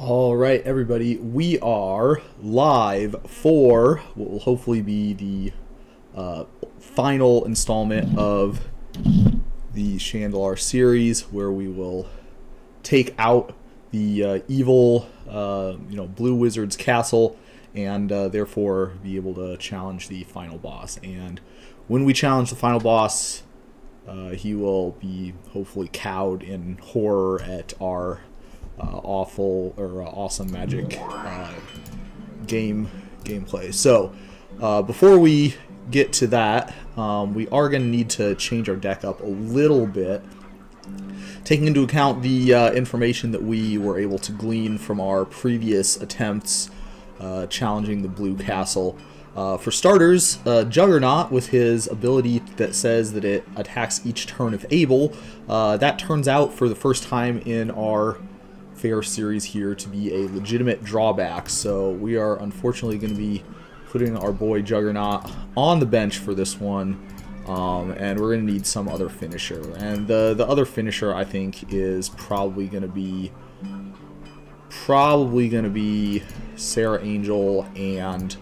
All right, everybody, we are live for what will hopefully be the final installment of the Shandalar series, where we will take out the evil, Blue Wizard's castle, and therefore be able to challenge the final boss. And when we challenge the final boss, he will be hopefully cowed in horror at our awful or awesome magic gameplay. So before we get to that, we are going to need to change our deck up a little bit, taking into account the information that we were able to glean from our previous attempts challenging the Blue Castle. For starters, Juggernaut, with his ability that says that it attacks each turn if able, that turns out for the first time in our fair series here to be a legitimate drawback. So we are unfortunately going to be putting our boy Juggernaut on the bench for this one, and we're going to need some other finisher. And the other finisher, I think, is probably going to be Sarah Angel and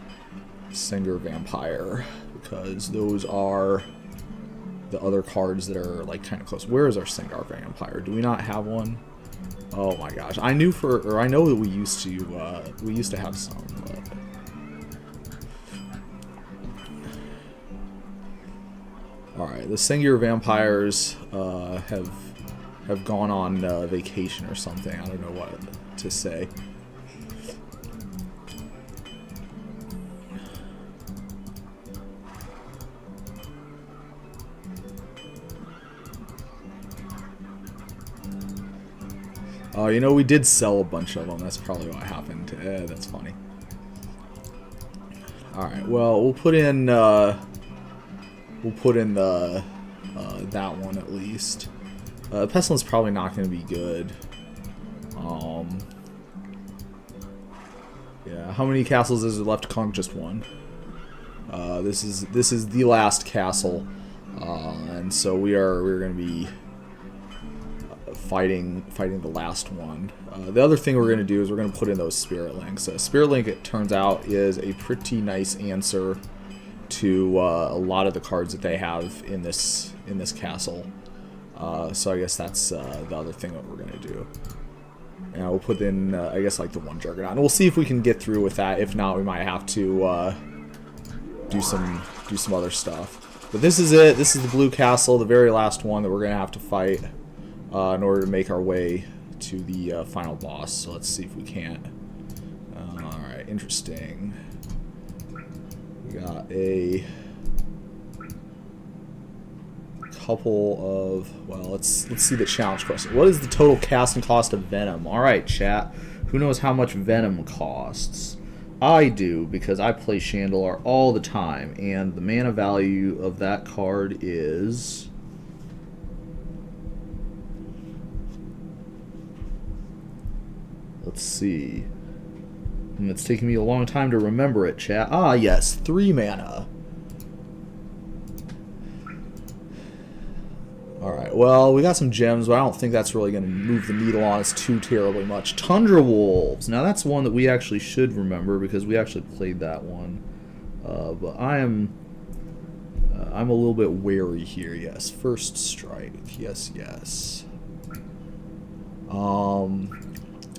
Singer Vampire, because those are the other cards that are like kind of close. Where is our Singer Vampire? Do we not have one? Oh my gosh! I know that we used to have some. But... all right, the Singer Vampires have gone on vacation or something. I don't know what to say. Oh, we did sell a bunch of them. That's probably what happened. That's funny. All right. Well, we'll put in the that one at least. Pestilence probably not going to be good. Yeah. How many castles is there left to conquer? Just one. This is the last castle, and so we're going to be fighting the last one. The other thing we're going to do is we're going to put in those Spirit Links. Spirit Link, it turns out, is a pretty nice answer to a lot of the cards that they have in this castle. So I guess that's the other thing that we're going to do. And we'll put in, I guess, like the one Juggernaut. And we'll see if we can get through with that. If not, we might have to do some other stuff. But this is it. This is the Blue Castle, the very last one that we're going to have to fight in order to make our way to the final boss. So let's see if we can't. Alright, interesting. We got a couple of, well, let's see the challenge question. What is the total casting cost of Venom? Alright, chat. Who knows how much Venom costs? I do, because I play Shandalar all the time, and the mana value of that card is... let's see. It's taking me a long time to remember it, chat. Ah, yes, 3 mana. Alright, well, we got some gems, but I don't think that's really going to move the needle on us too terribly much. Tundra Wolves. Now, that's one that we actually should remember, because we actually played that one. But I'm a little bit wary here. Yes, First Strike. Yes, yes.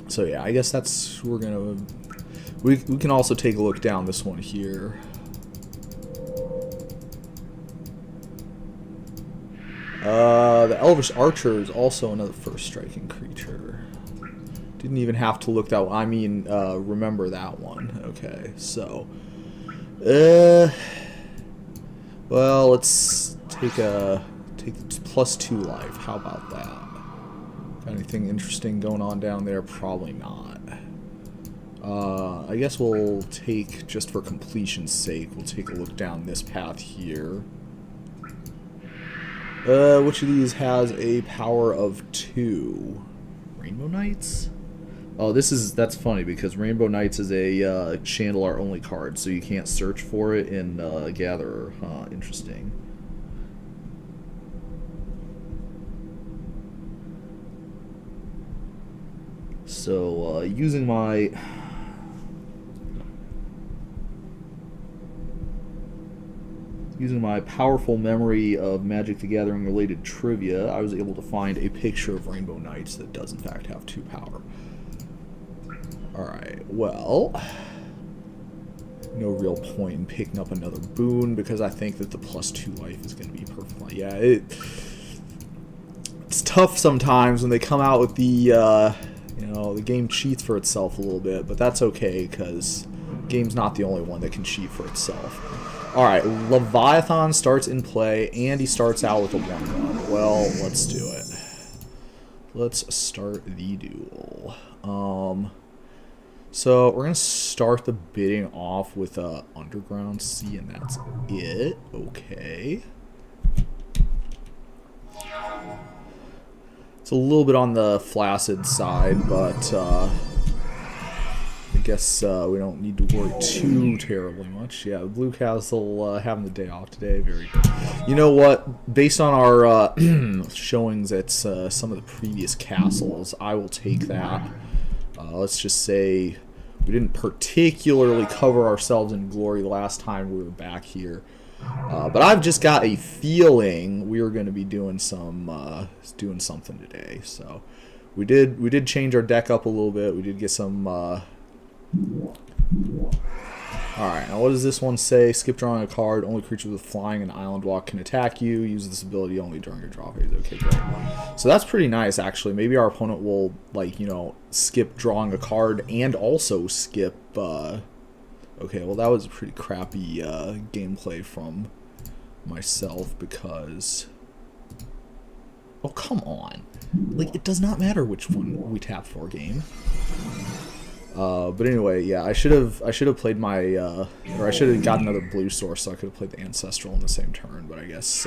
So yeah, I guess that's, we're gonna, we can also take a look down this one here. The Elvish Archer is also another first striking creature. Didn't even have to look that one. I mean, remember that one. Okay, so, well, let's take the +2 life. How about that? Got anything interesting going on down there? Probably not. I guess we'll take, just for completion's sake, we'll take a look down this path here. Which of these has a power of 2? Rainbow Knights? Oh, that's funny, because Rainbow Knights is a Shandalar only card, so you can't search for it in Gatherer. Huh, interesting. So, using my powerful memory of Magic the Gathering related trivia, I was able to find a picture of Rainbow Knights that does in fact have 2 power. Alright, well, no real point in picking up another boon because I think that the +2 life is going to be perfect. Yeah, it's tough sometimes when they come out with the, you know, the game cheats for itself a little bit, but that's okay because the game's not the only one that can cheat for itself. Alright, Leviathan starts in play, and he starts out with a 1/1. Well, let's do it. Let's start the duel. So, we're going to start the bidding off with Underground Sea, and that's it. Okay. It's a little bit on the flaccid side, but I guess we don't need to worry too terribly much. Yeah, the Blue Castle having the day off today. Very good. You know what? Based on our showings at some of the previous castles, I will take that. Let's just say we didn't particularly cover ourselves in glory last time we were back here. But I've just got a feeling we are going to be doing something today. So we did change our deck up a little bit. We did get some. Alright, now what does this one say? Skip drawing a card. Only creatures with flying and island walk can attack you. Use this ability only during your draw phase. Okay, great. So that's pretty nice, actually. Maybe our opponent will, like, you know, skip drawing a card and also skip. Okay, well, that was a pretty crappy gameplay from myself because. Oh, come on. Like, it does not matter which one we tap for, game. But anyway, yeah, I should have played my, or I should have got another blue source so I could have played the Ancestral in the same turn, but I guess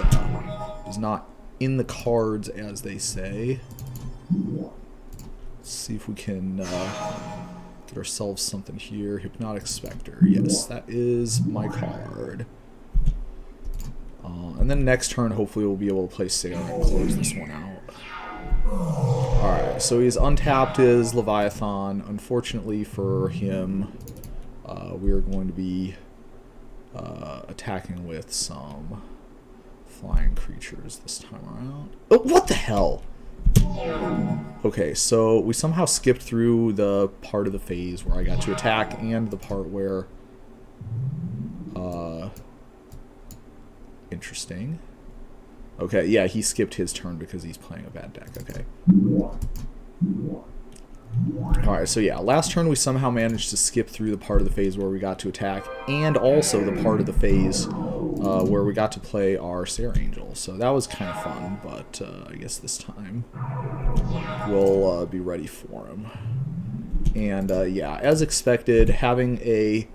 it's not in the cards, as they say. Let's see if we can get ourselves something here. Hypnotic Spectre. Yes, that is my card. And then next turn, hopefully we'll be able to play Sailor and close this one out. Alright, so he's untapped his Leviathan. Unfortunately for him, we are going to be attacking with some flying creatures this time around. Oh, what the hell? Okay, so we somehow skipped through the part of the phase where I got to attack and the part where... interesting. Okay, yeah, he skipped his turn because he's playing a bad deck. Okay. Alright, so yeah, last turn we somehow managed to skip through the part of the phase where we got to attack, and also the part of the phase where we got to play our Sarah Angel. So that was kind of fun, but I guess this time we'll be ready for him. And yeah, as expected, having a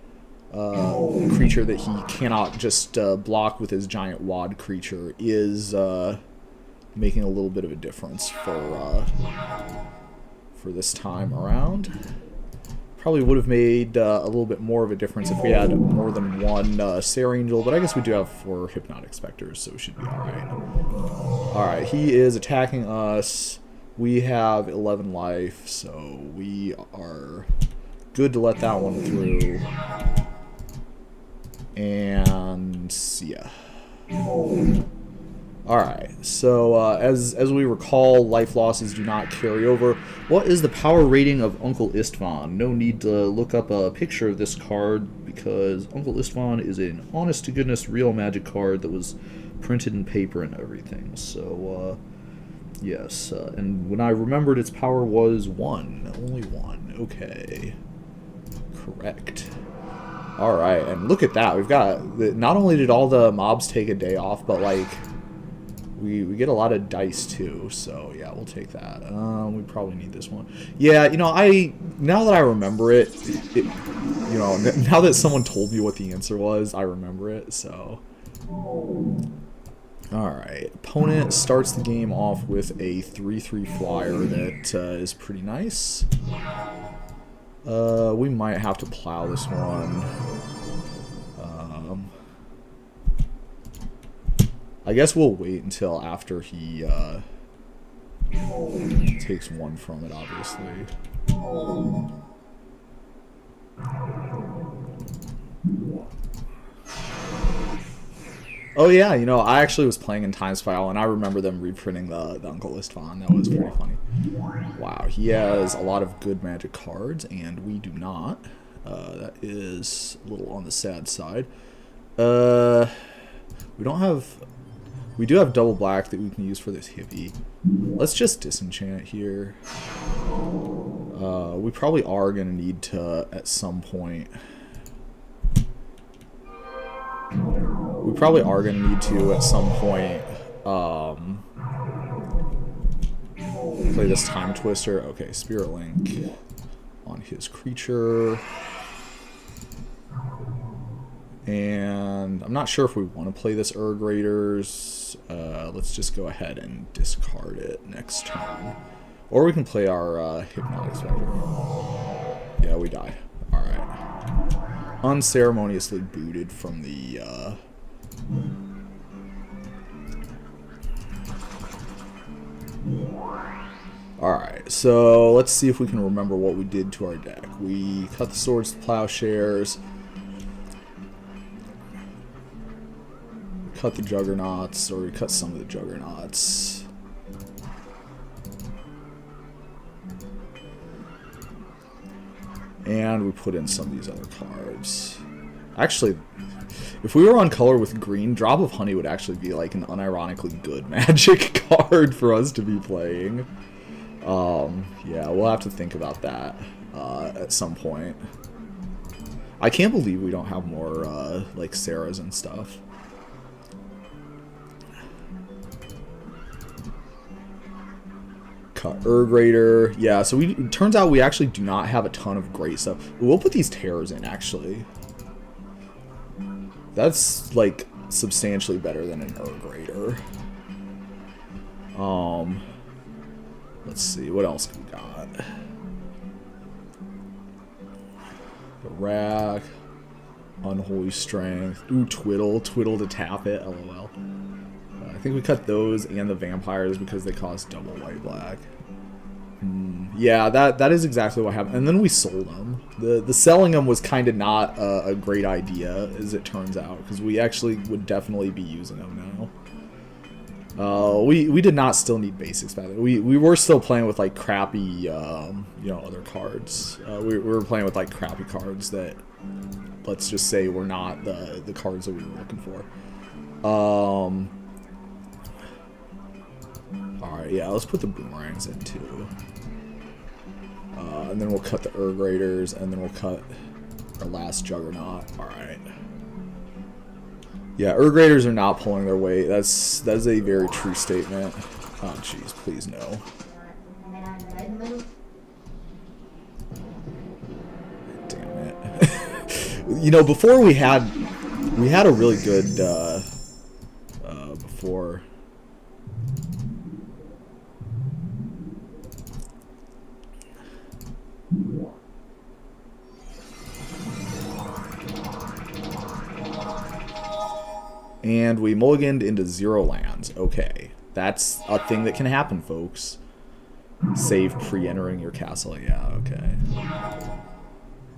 creature that he cannot just block with his giant wad creature is making a little bit of a difference for this time around. Probably would have made a little bit more of a difference if we had more than one Sarah Angel, but I guess we do have 4 Hypnotic Specters, so we should be alright. Alright, he is attacking us. We have 11 life, so we are good to let that one through. And yeah. Alright, so as we recall, life losses do not carry over. What is the power rating of Uncle Istvan? No need to look up a picture of this card because Uncle Istvan is an honest-to-goodness real Magic card that was printed in paper and everything. So, yes, and when I remembered its power was 1, only 1. Okay, correct. Alright, and look at that. We've got, not only did all the mobs take a day off, but like, we get a lot of dice too. So yeah, we'll take that. We probably need this one. Yeah, you know, now that I remember it, you know, now that someone told me what the answer was, I remember it, so. Alright, opponent starts the game off with a 3/3 flyer that is pretty nice. We might have to plow this one. I guess we'll wait until after he takes 1 from it, obviously. Oh yeah, you know, I actually was playing in Time Spiral, and I remember them reprinting the Uncle List font. That was pretty funny. Wow, he has a lot of good magic cards, and we do not. That is a little on the sad side. We don't have... We do have double black that we can use for this hippie. Let's just disenchant here. We probably are going to need to, at some point... We probably are going to need to, at some point, play this Time Twister. Okay, Spirit Link on his creature. And I'm not sure if we want to play this Urg Raiders. Let's just go ahead and discard it next turn. Or we can play our Hypnotic Spectre. Yeah, we die. Alright. Unceremoniously booted from the... Alright, so let's see if we can remember what we did to our deck. We cut the swords to plowshares. Cut the juggernauts, or we cut some of the juggernauts. And we put in some of these other cards. Actually, if we were on color with green, Drop of Honey would actually be like an unironically good magic card for us to be playing. Yeah, we'll have to think about that at some point. I can't believe we don't have more like Sarahs and stuff. Cut Urg Raider. Yeah, so it turns out we actually do not have a ton of great stuff. We'll put these terrors in, actually. That's, like, substantially better than an Urg Raider. Let's see, what else we got? The Rack. Unholy Strength. Ooh, Twiddle. Twiddle to tap it, lol. I think we cut those and the vampires because they cost double white-black. Yeah, that is exactly what happened. And then we sold them. The selling them was kind of not a great idea, as it turns out, because we actually would definitely be using them now. We did not still need basics back then. We were still playing with like crappy, you know, other cards. We were playing with like crappy cards that, let's just say, were not the cards that we were looking for. Alright, yeah, let's put the boomerangs in too. And then we'll cut the Urg Raiders, and then we'll cut our last Juggernaut. Alright. Yeah, Urg Raiders are not pulling their weight. That is a very true statement. Oh, jeez, please no. Damn it. You know, before we had a really good, before... And we mulliganed into 0 lands. Okay. That's a thing that can happen, folks. Save pre-entering your castle. Yeah, okay.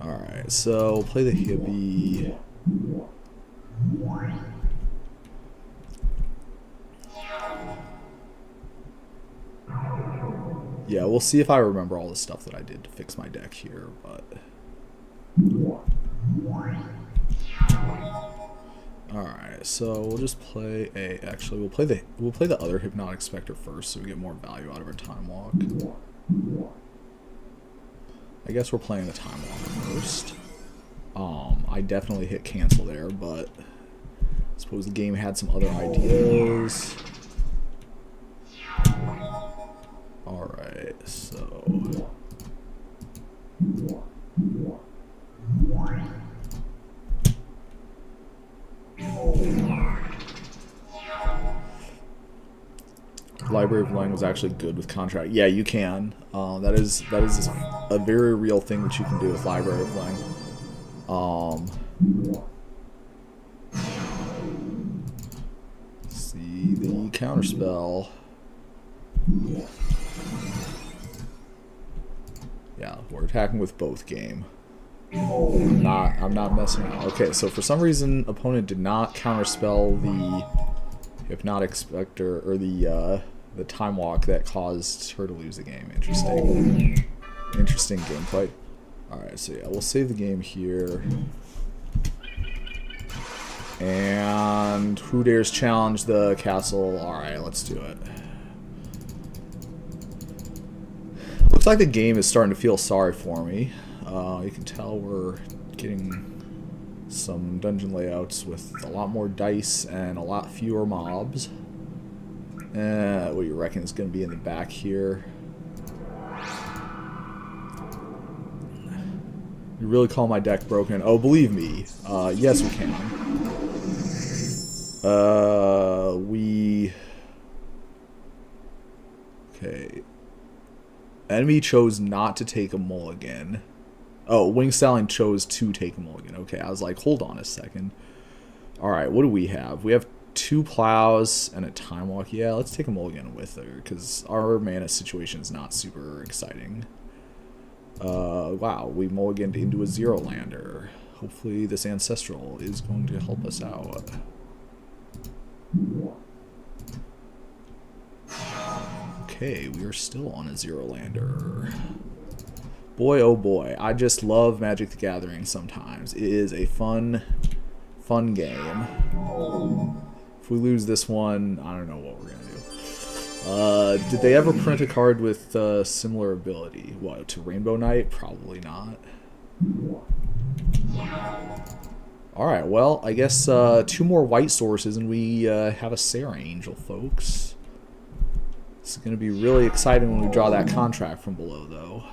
Alright, so we'll play the hippie. Yeah, we'll see if I remember all the stuff that I did to fix my deck here, but... Alright, so we'll just play a... Actually, we'll play the other Hypnotic Spectre first so we get more value out of our Time Walk. I guess we're playing the Time Walk first. I definitely hit cancel there, but I suppose the game had some other ideas. Alright, so... Library of Lang was actually good with contract. Yeah, you can. That is a very real thing that you can do with Library of Lang. See the counterspell. Yeah, we're attacking with both game. I'm not messing around. Okay, so for some reason, opponent did not counterspell the Hypnotic Spectre, or the Time Walk that caused her to lose the game. Interesting. Interesting gameplay. Alright, so yeah, we'll save the game here. And who dares challenge the castle? Alright, let's do it. Looks like the game is starting to feel sorry for me. You can tell we're getting some dungeon layouts with a lot more dice and a lot fewer mobs. What do you reckon is going to be in the back here? You really call my deck broken? Oh, believe me. Yes, we can. Okay. Enemy chose not to take a mulligan. Oh, Wing Stallion chose to take a mulligan. Okay, I was like, hold on a second. Alright, what do we have? We have 2 plows and a time walk. Yeah, let's take a mulligan with her, because our mana situation is not super exciting. Wow, we mulliganed into a 0-lander. Hopefully this Ancestral is going to help us out. Okay, we are still on a 0-lander. Boy, oh boy, I just love Magic the Gathering sometimes. It is a fun game. If we lose this one, I don't know what we're going to do. Did they ever print a card with similar ability? What, to Rainbow Knight? Probably not. Alright, well, I guess 2 more white sources and we have a Sarah Angel, folks. This is going to be really exciting when we draw that contract from below, though.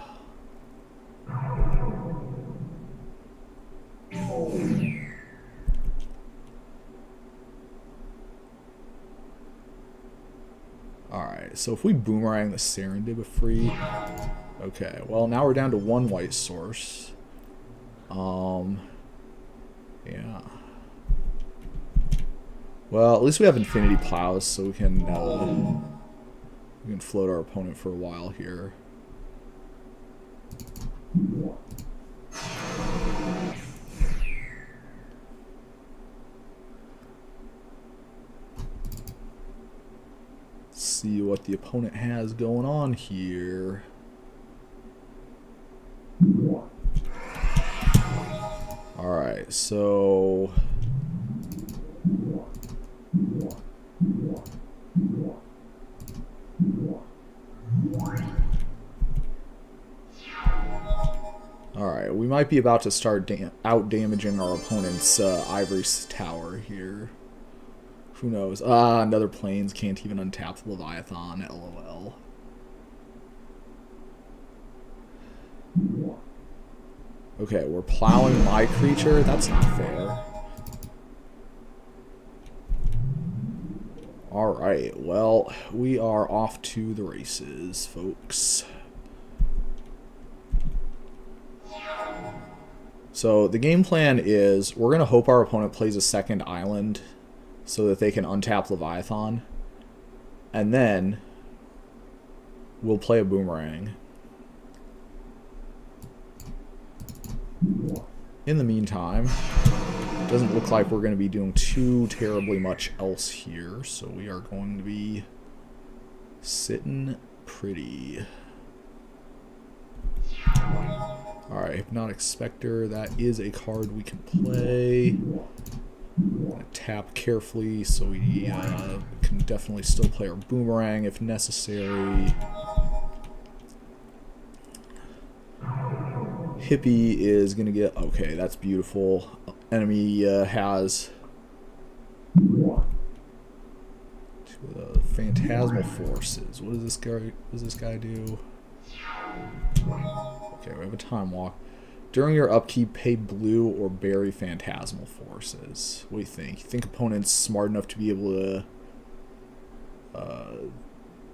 Alright, so if we boomerang the Serendib free... Okay, well now we're down to 1 white source. Yeah. Well, at least we have Infinity Plows, so we can float our opponent for a while here. Let's see what the opponent has going on here. Alright, so... Alright, we might be about to start out-damaging our opponent's Ivory Tower here. Who knows? Another Plains can't even untap the Leviathan, LOL. Okay, we're plowing my creature? That's not fair. Alright, well, we are off to the races, folks. So, the game plan is, we're going to hope our opponent plays a second island so that they can untap Leviathan. And then, we'll play a boomerang. In the meantime, it doesn't look like we're going to be doing too terribly much else here, so we are going to be sitting pretty. Alright, Hypnotic Spectre, that is a card we can play. I'm gonna tap carefully so we can definitely still play our boomerang if necessary. Hippie is gonna get... Okay, that's beautiful. Enemy has... Phantasmal Forces. What does this guy do? Okay, we have a Time Walk. During your upkeep, pay blue or bury Phantasmal Forces. What do you think? You think opponent's smart enough to be able to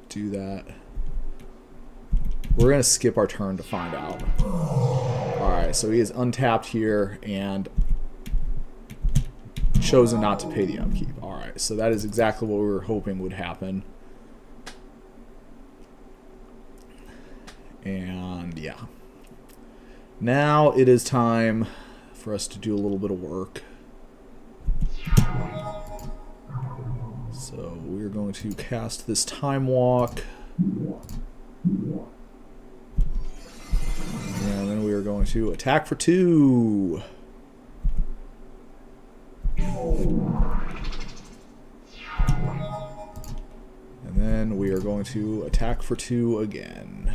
do that? We're going to skip our turn to find out. Alright, so he is untapped here and chosen not to pay the upkeep. Alright, so that is exactly what we were hoping would happen. And yeah. Now it is time for us to do a little bit of work. So we're going to cast this Time Walk. And then we are going to attack for 2. And then we are going to attack for 2 again.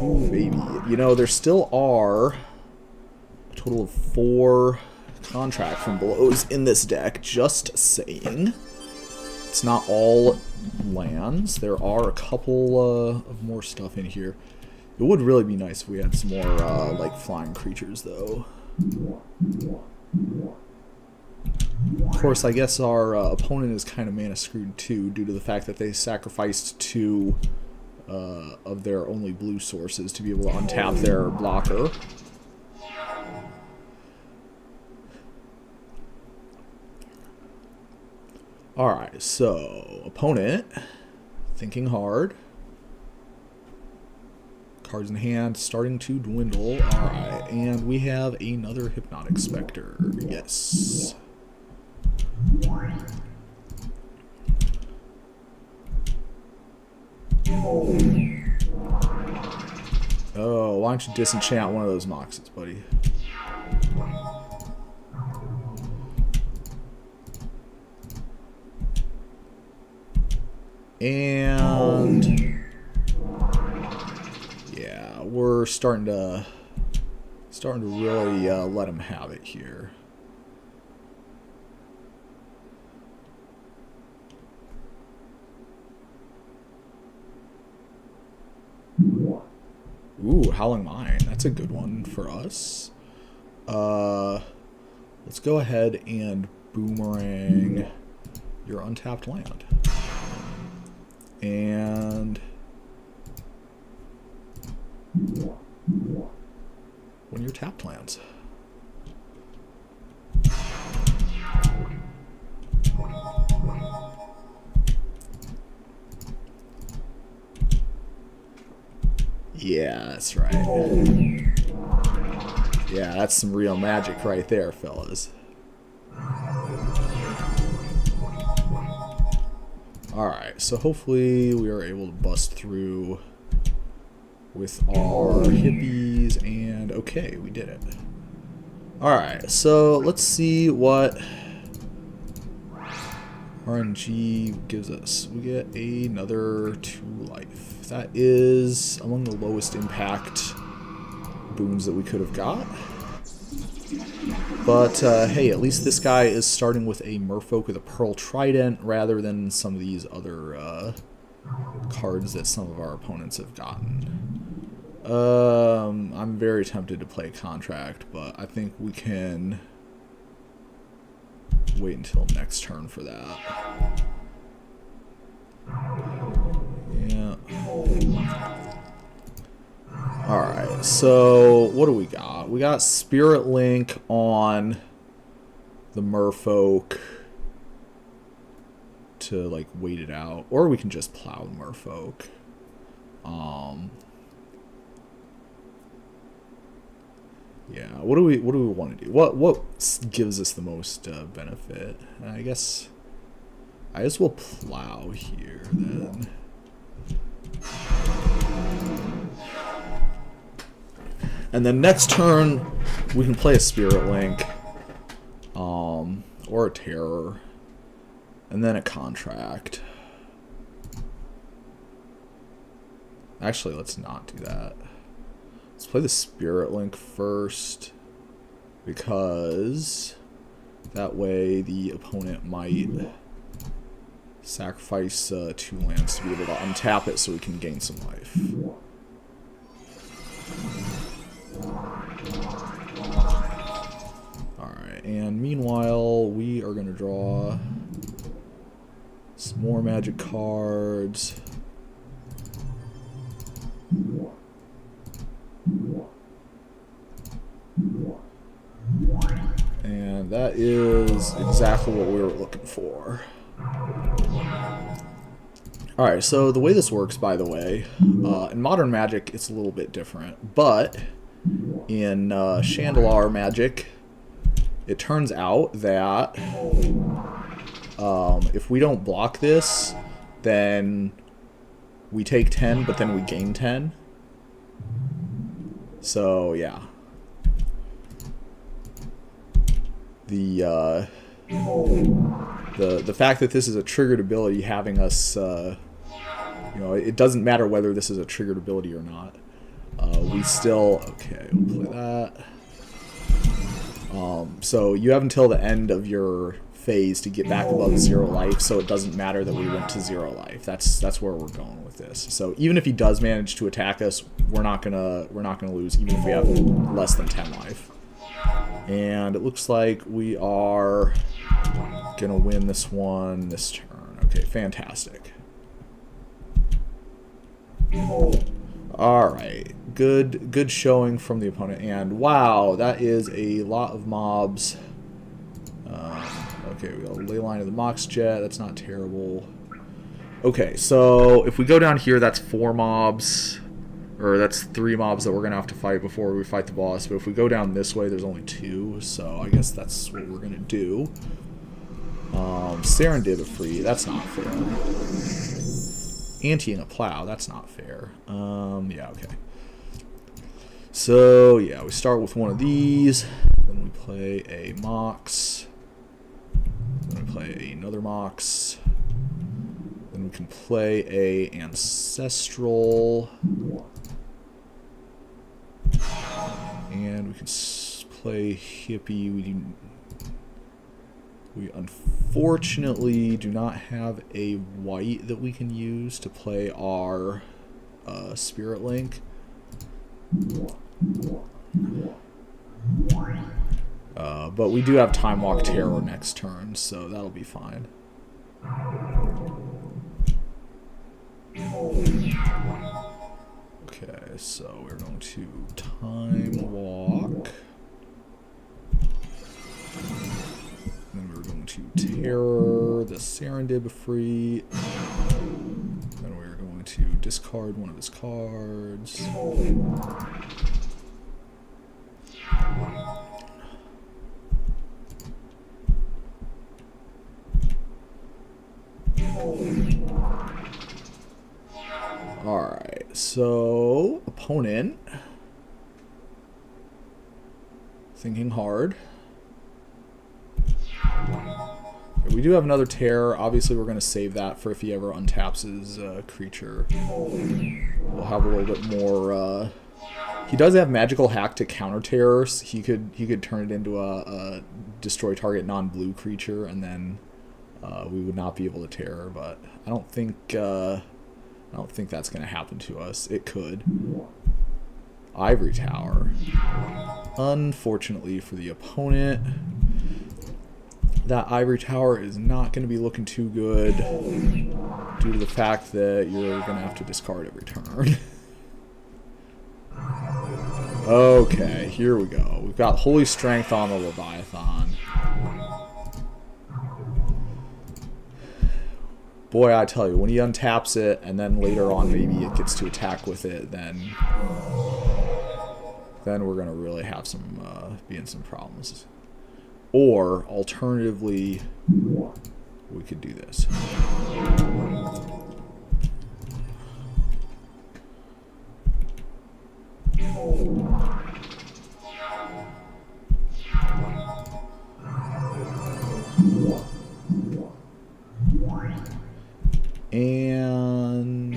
Ooh, baby. You know, there still are a total of 4 contract from blows in this deck, just saying. It's not all lands. There are a couple of more stuff in here. It would really be nice if we had some more like flying creatures, though. Of course, I guess our opponent is kind of mana screwed too, due to the fact that they sacrificed 2 of their only blue sources to be able to untap their blocker. Alright, so opponent thinking hard. Cards in hand starting to dwindle. Alright, and we have another Hypnotic Spectre. Yes. Oh, why don't you disenchant one of those Moxes, buddy? And yeah, we're starting to really let him have it here. Ooh, Howling Mine. That's a good one for us. Let's go ahead and boomerang your untapped land. And when your tapped lands. Yeah, that's right. Yeah, that's some real magic right there, fellas. Alright, so hopefully we are able to bust through with our hippies, and okay, we did it. Alright, so let's see what RNG gives us. We get another 2 life. That is among the lowest impact boons that we could have got. But, hey, at least this guy is starting with a Merfolk with a Pearl Trident rather than some of these other cards that some of our opponents have gotten. I'm very tempted to play Contract, but I think we can wait until next turn for that. Yeah. Alright, so what do we got? We got Spirit Link on the Merfolk to like wait it out, or we can just plow the Merfolk. Yeah, what do we want to do? What gives us the most benefit? I guess we'll plow here then. And then next turn, we can play a Spirit Link, or a Terror, and then a Contract. Actually, let's not do that. Let's play the Spirit Link first, because that way the opponent might sacrifice 2 lands to be able to untap it so we can gain some life. Alright, and meanwhile, we are going to draw some more magic cards. And that is exactly what we were looking for. Alright, so the way this works, by the way, in Modern Magic, it's a little bit different, but in Shandalar magic, it turns out that if we don't block this, then we take 10, but then we gain 10. So, yeah. The fact that this is a triggered ability having us, you know, it doesn't matter whether this is a triggered ability or not. We still, okay, we'll play that. So you have until the end of your phase to get back above 0 life, so it doesn't matter that we went to 0 life. That's where we're going with this. So even if he does manage to attack us, we're not gonna lose, even if we have less than 10 life. And it looks like we are gonna win this one this turn. Okay, fantastic. Alright, good showing from the opponent, and wow, that is a lot of mobs. Okay, we got a ley line of the Mox Jet, that's not terrible. Okay, so if we go down here, that's 4 mobs, or that's 3 mobs that we're going to have to fight before we fight the boss, but if we go down this way, there's only 2, so I guess that's what we're going to do. Serendipity, that's not fair. Anti-ing a plow, that's not fair. Yeah, okay. So, yeah, we start with one of these, then we play a Mox, then we play another Mox, then we can play a Ancestral, and we can play Hippie. We unfortunately do not have a white that we can use to play our Spirit Link. But we do have Time Walk Terror next turn, so that'll be fine. Okay, so we're going to Time Walk. Then we're going to Terror the Serendipity. Then we're going to discard one of his cards. Alright, so opponent thinking hard. Okay, we do have another Terror. Obviously we're going to save that for if he ever untaps his creature. We'll have a little bit more. He does have magical hack to counter terrors. He could turn it into a destroy target non-blue creature, and then we would not be able to terror. But I don't think that's going to happen to us. It could. Ivory Tower. Unfortunately for the opponent, that Ivory Tower is not going to be looking too good due to the fact that you're going to have to discard every turn. Okay, here we go. We've got Holy Strength on the Leviathan. Boy, I tell you, when he untaps it, and then later on maybe it gets to attack with it, then we're going to really have some, be in some problems. Or, alternatively, we could do this. And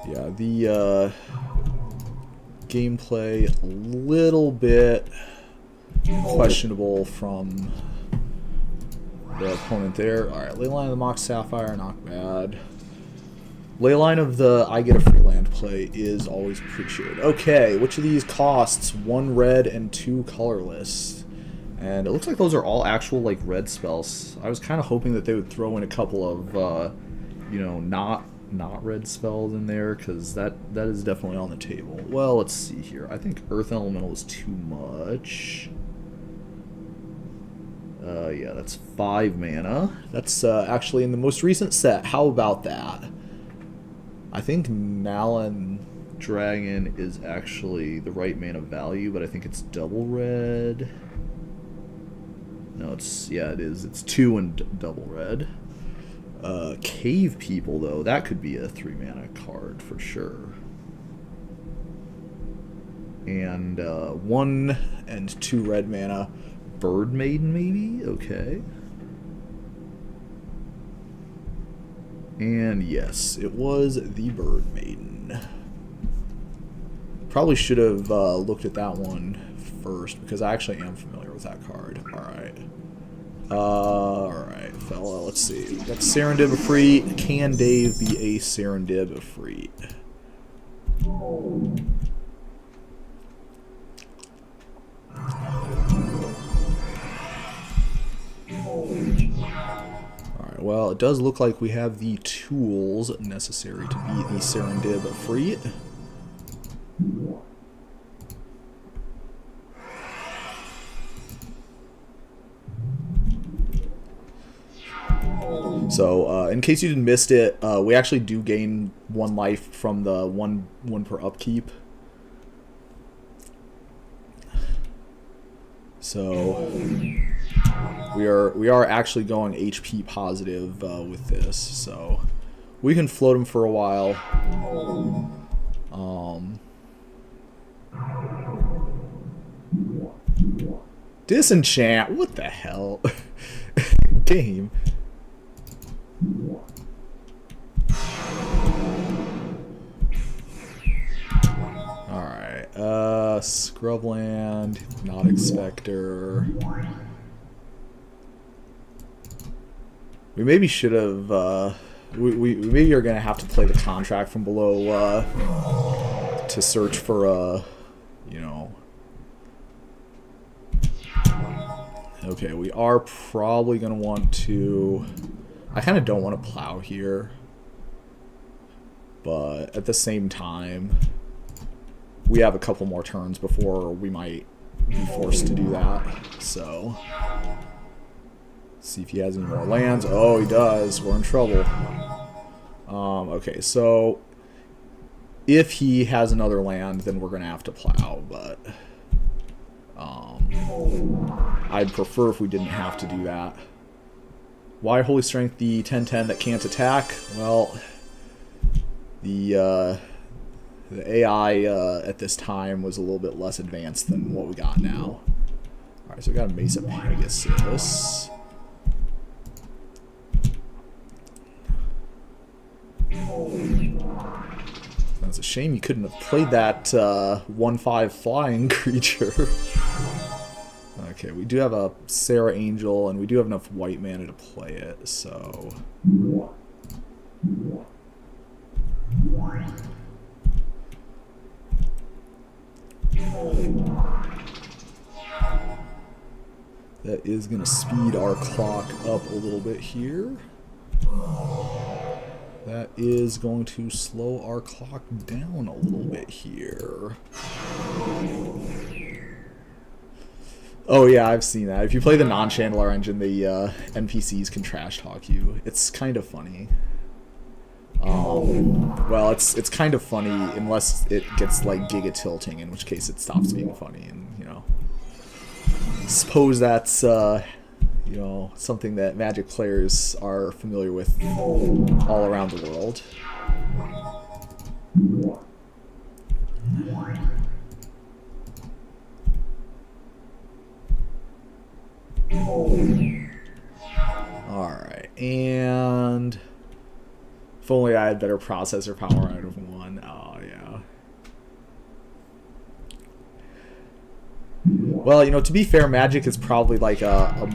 yeah, the gameplay a little bit questionable from the opponent there. Alright, Leyline of the Mox Sapphire, not bad. Leyline of the I get a free land play is always appreciated. Okay, which of these costs 1 red and 2 colorless? And it looks like those are all actual, like, red spells. I was kind of hoping that they would throw in a couple of, you know, not red spells in there, because that is definitely on the table. Well, let's see here. I think Earth Elemental is too much. Yeah, that's 5 mana. That's actually in the most recent set. How about that? I think Malin dragon is actually the right mana value, but I think it's double red. No, it's, yeah, it is. It's 2 and double red. Cave People, though, that could be a 3 mana card for sure. And 1 and 2 red mana. Bird Maiden, maybe? Okay. And yes, it was the Bird Maiden. Probably should have looked at that one first, because I actually am familiar with that card. Alright. Alright, fella, let's see. We got Serendib Efreet. Can Dave be a Serendib Efreet? Alright, well, it does look like we have the tools necessary to be the Serendib Efreet. So, in case you missed it, we actually do gain 1 life from the one per upkeep. So, we are actually going HP positive with this. So, we can float him for a while. Disenchant. What the hell? Game. Alright, Scrubland, Hypnotic Spectre. We maybe should have, we maybe are going to have to play the contract from below, to search for, you know. Okay, we are probably going to want to... I kind of don't want to plow here, but at the same time, we have a couple more turns before we might be forced to do that. So, see if he has any more lands. Oh, he does. We're in trouble. Okay, so if he has another land, then we're gonna have to plow. But I'd prefer if we didn't have to do that. Why Holy Strength the 10/10 that can't attack? Well, the AI at this time was a little bit less advanced than what we got now. Alright, so we got a Mesa Pegasus. That's a shame you couldn't have played that 1/5 flying creature. Okay, we do have a Sarah Angel, and we do have enough white mana to play it, so... That is going to speed our clock up a little bit here. That is going to slow our clock down a little bit here. Oh yeah, I've seen that. If you play the non-Shandalar engine, the NPCs can trash talk you. It's kind of funny. Well, it's kind of funny unless it gets like giga tilting, in which case it stops being funny. And you know, suppose that's you know, something that Magic players are familiar with all around the world. Alright, and if only I had better processor power, I'd have won. Oh, yeah. Well, you know, to be fair, Magic is probably like a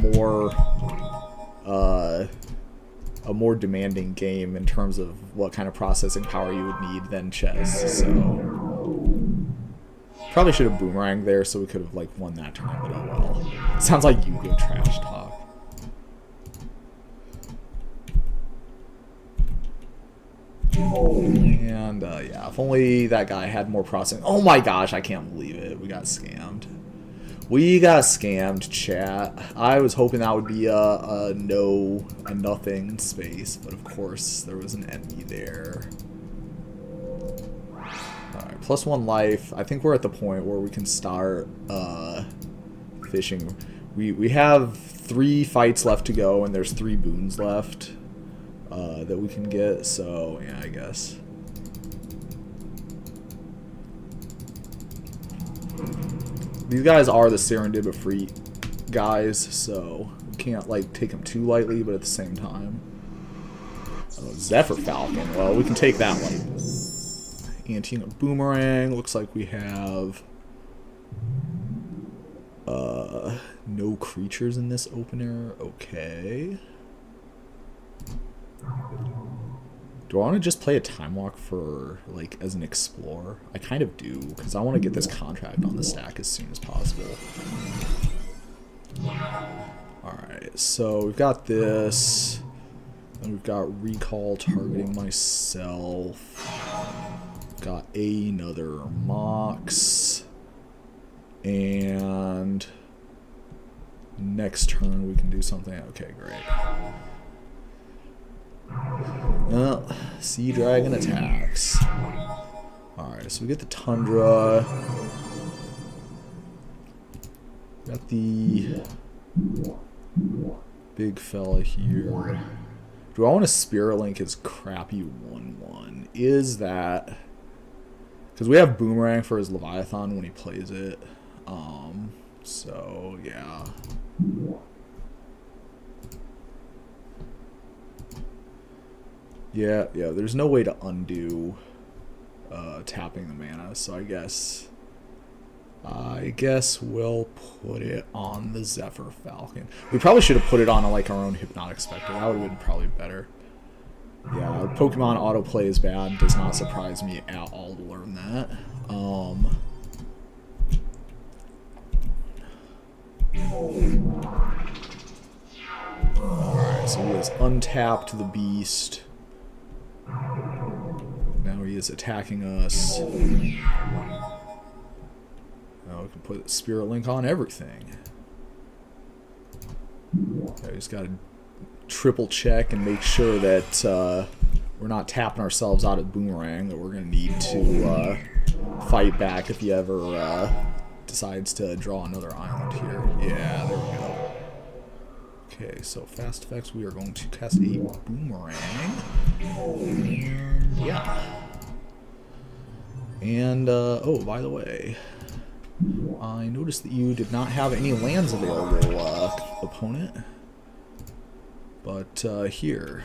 more demanding game in terms of what kind of processing power you would need than chess, so... Probably should have boomeranged there so we could have like won that turn, but oh well. Sounds like Yu-Gi-Oh! Trash talk. And yeah, if only that guy had more processing. Oh my gosh, I can't believe it. We got scammed. We got scammed, chat. I was hoping that would be a nothing space, but of course there was an enemy there. Alright, Alright, +1 life. I think we're at the point where we can start fishing. We have 3 fights left to go, and there's 3 boons left that we can get, so yeah, I guess. These guys are the Serendipity guys, so we can't like take them too lightly, but at the same time. Oh, Zephyr Falcon. Well, we can take that one. Anti Boomerang. Looks like we have no creatures in this opener. Okay. Do I want to just play a Time Walk for, like, as an explorer? I kind of do, because I want to get this contract on the stack as soon as possible. Alright, so we've got this. And we've got Recall targeting myself. Got another Mox. And next turn we can do something. Okay, great. Well, Sea Dragon attacks. Alright, so we get the Tundra. Got the big fella here. Do I want to Spirit Link his crappy 1/1? Is that... Because we have Boomerang for his Leviathan when he plays it. So, yeah. Yeah, there's no way to undo tapping the mana, so I guess we'll put it on the Zephyr Falcon. We probably should have put it on like our own Hypnotic Spectre. That would have been probably better. Yeah, Pokemon autoplay is bad. Does not surprise me at all to learn that. Alright, so he has untapped the beast. Now he is attacking us. Now we can put Spirit Link on everything. Okay, just gotta triple check and make sure that we're not tapping ourselves out of Boomerang, that we're gonna need to fight back if he ever decides to draw another island here. Yeah, there we go. Okay, so fast effects, we are going to cast a Boomerang. And yeah. And, oh, by the way, I noticed that you did not have any lands available, opponent. But, here.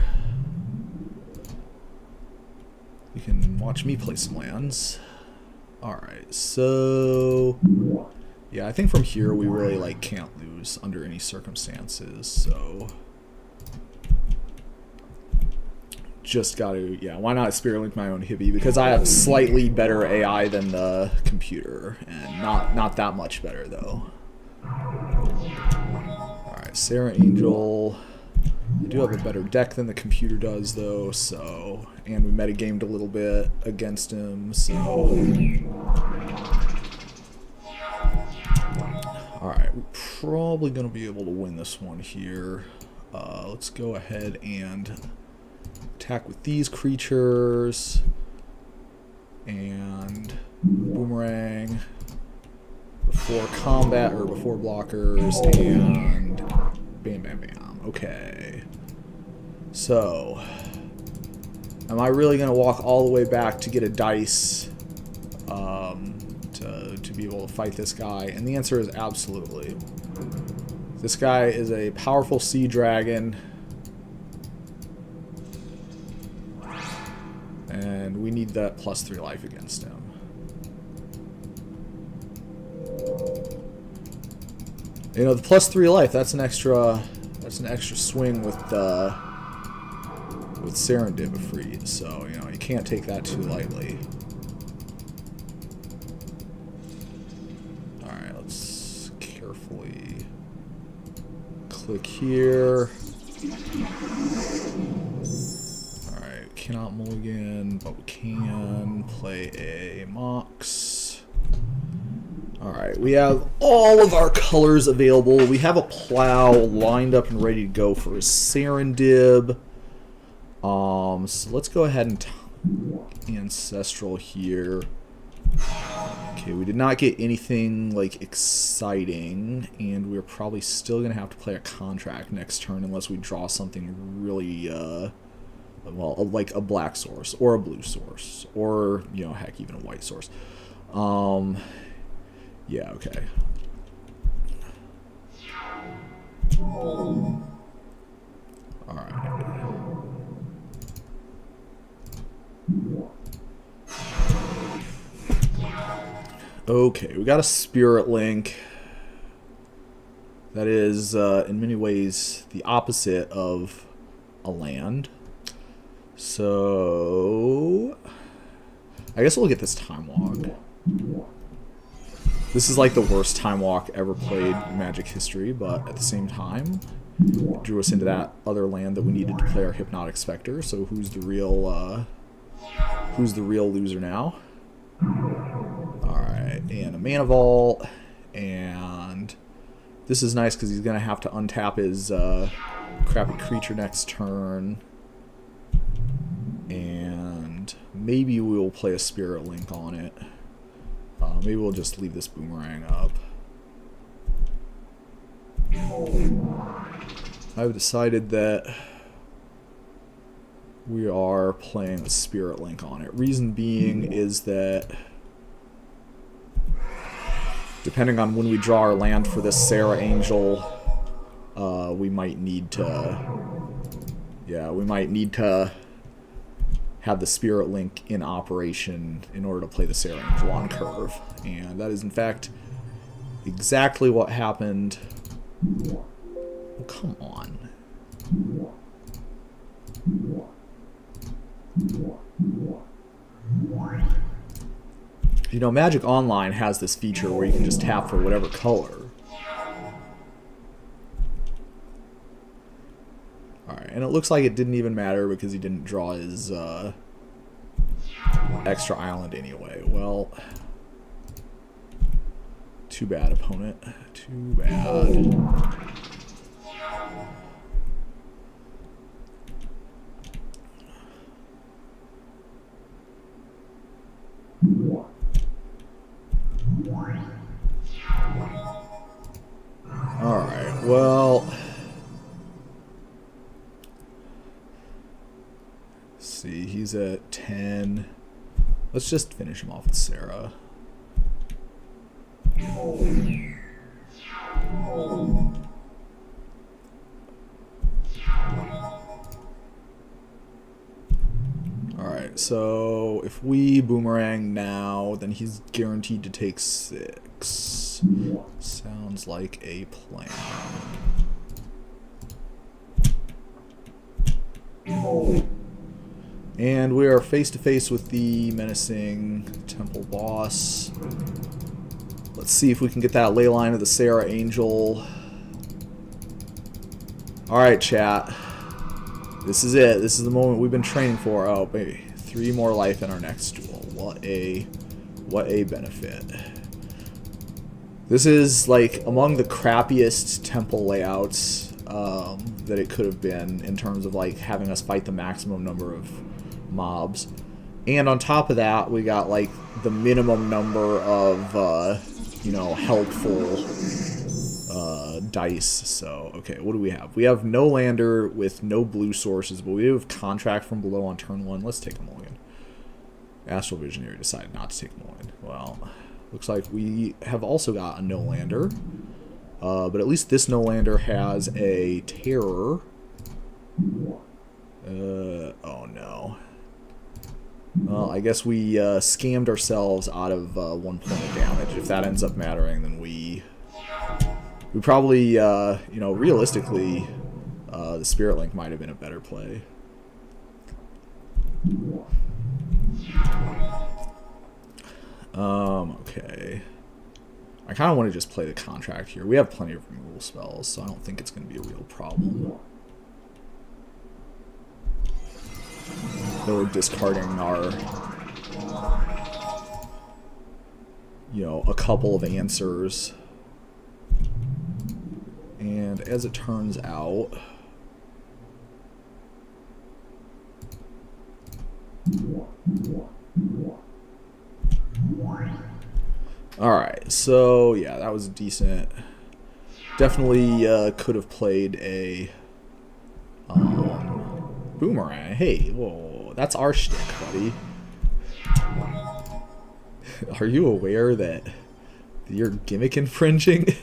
You can watch me play some lands. Alright, so... Yeah, I think from here we really, like, can't lose under any circumstances, so... Just gotta, yeah, why not Spirit Link my own Hippie? Because I have slightly better AI than the computer, and not that much better, though. Alright, Sarah Angel... I do have a better deck than the computer does, though, so... And we metagamed a little bit against him, so... Alright, we're probably going to be able to win this one here. Let's go ahead and attack with these creatures. And Boomerang before combat, or before blockers, and bam, bam, bam. Okay. So, am I really going to walk all the way back to get a dice to be able to fight this guy? And the answer is absolutely. This guy is a powerful sea dragon. And we need that +3 life against him. You know, the +3 life, that's an extra swing with Serendipity, so, you know, you can't take that too lightly. Alright, let's carefully click here. Alright, cannot mulligan, but we can play a Mox. Alright, we have all of our colors available. We have a Plow lined up and ready to go for a Serendib. So let's go ahead and Ancestral here. Okay, we did not get anything, like, exciting, and we're probably still going to have to play a contract next turn unless we draw something really, well, like a black source, or a blue source, or, you know, heck, even a white source. Yeah, okay. Alright. Okay, we got a Spirit Link. That is, in many ways, the opposite of a land. So, I guess we'll get this Time Walk. This is like the worst Time Walk ever played in Magic history, but at the same time, drew us into that other land that we needed to play our Hypnotic Spectre. So who's the real loser now? Alright, and a Mana Vault, and this is nice because he's going to have to untap his crappy creature next turn. And maybe we'll play a Spirit Link on it. Maybe we'll just leave this Boomerang up. I've decided that we are playing a Spirit Link on it. Reason being is that depending on when we draw our land for this Sarah Angel, we might need to... Yeah, we might need to have the Spirit Link in operation in order to play the Sarah Angel on curve. And that is, in fact, exactly what happened. Oh, come on. You know, Magic Online has this feature where you can just tap for whatever color. Alright, and it looks like it didn't even matter because he didn't draw his extra island anyway. Well, too bad, opponent. Too bad. Alright, well... see, he's at 10. Let's just finish him off with Sarah. Alright, so if we Boomerang now, then he's guaranteed to take 6. Sounds like a plan. And we are face to face with the menacing Temple boss. Let's see if we can get that Leyline of the Sarah Angel. Alright, chat. This is it. This is the moment we've been training for. Oh, baby. 3 more life in our next duel. What a benefit. This is, like, among the crappiest temple layouts that it could have been in terms of, like, having us fight the maximum number of mobs. And on top of that, we got, like, the minimum number of, you know, helpful dice. So, okay, what do we have? We have no lander with no blue sources, but we have contract from below on turn 1. Let's take a mulligan. Astral Visionary decided not to take a mulligan. Well, looks like we have also got a no lander. But at least this no lander has a terror. Oh no. Well, I guess we scammed ourselves out of 1 point of damage. If that ends up mattering, then we probably, you know, realistically, the Spirit Link might have been a better play. Okay. I kind of want to just play the contract here. We have plenty of removal spells, so I don't think it's going to be a real problem. We're discarding our, you know, a couple of answers. And as it turns out, Alright, so yeah, that was decent. Definitely could have played a boomerang. Hey, whoa, that's our shtick, buddy. Are you aware that you're gimmick infringing?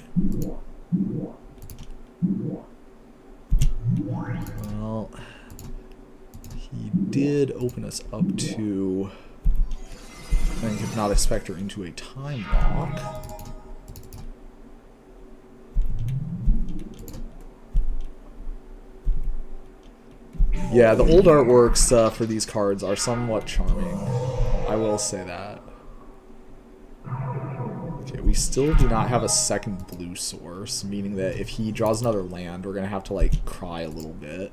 Well, he did open us up to, I think, if not a specter, into a time lock. Yeah, the old artworks for these cards are somewhat charming. I will say that. Okay, we still do not have a second blue source, meaning that if he draws another land, we're going to have to, like, cry a little bit.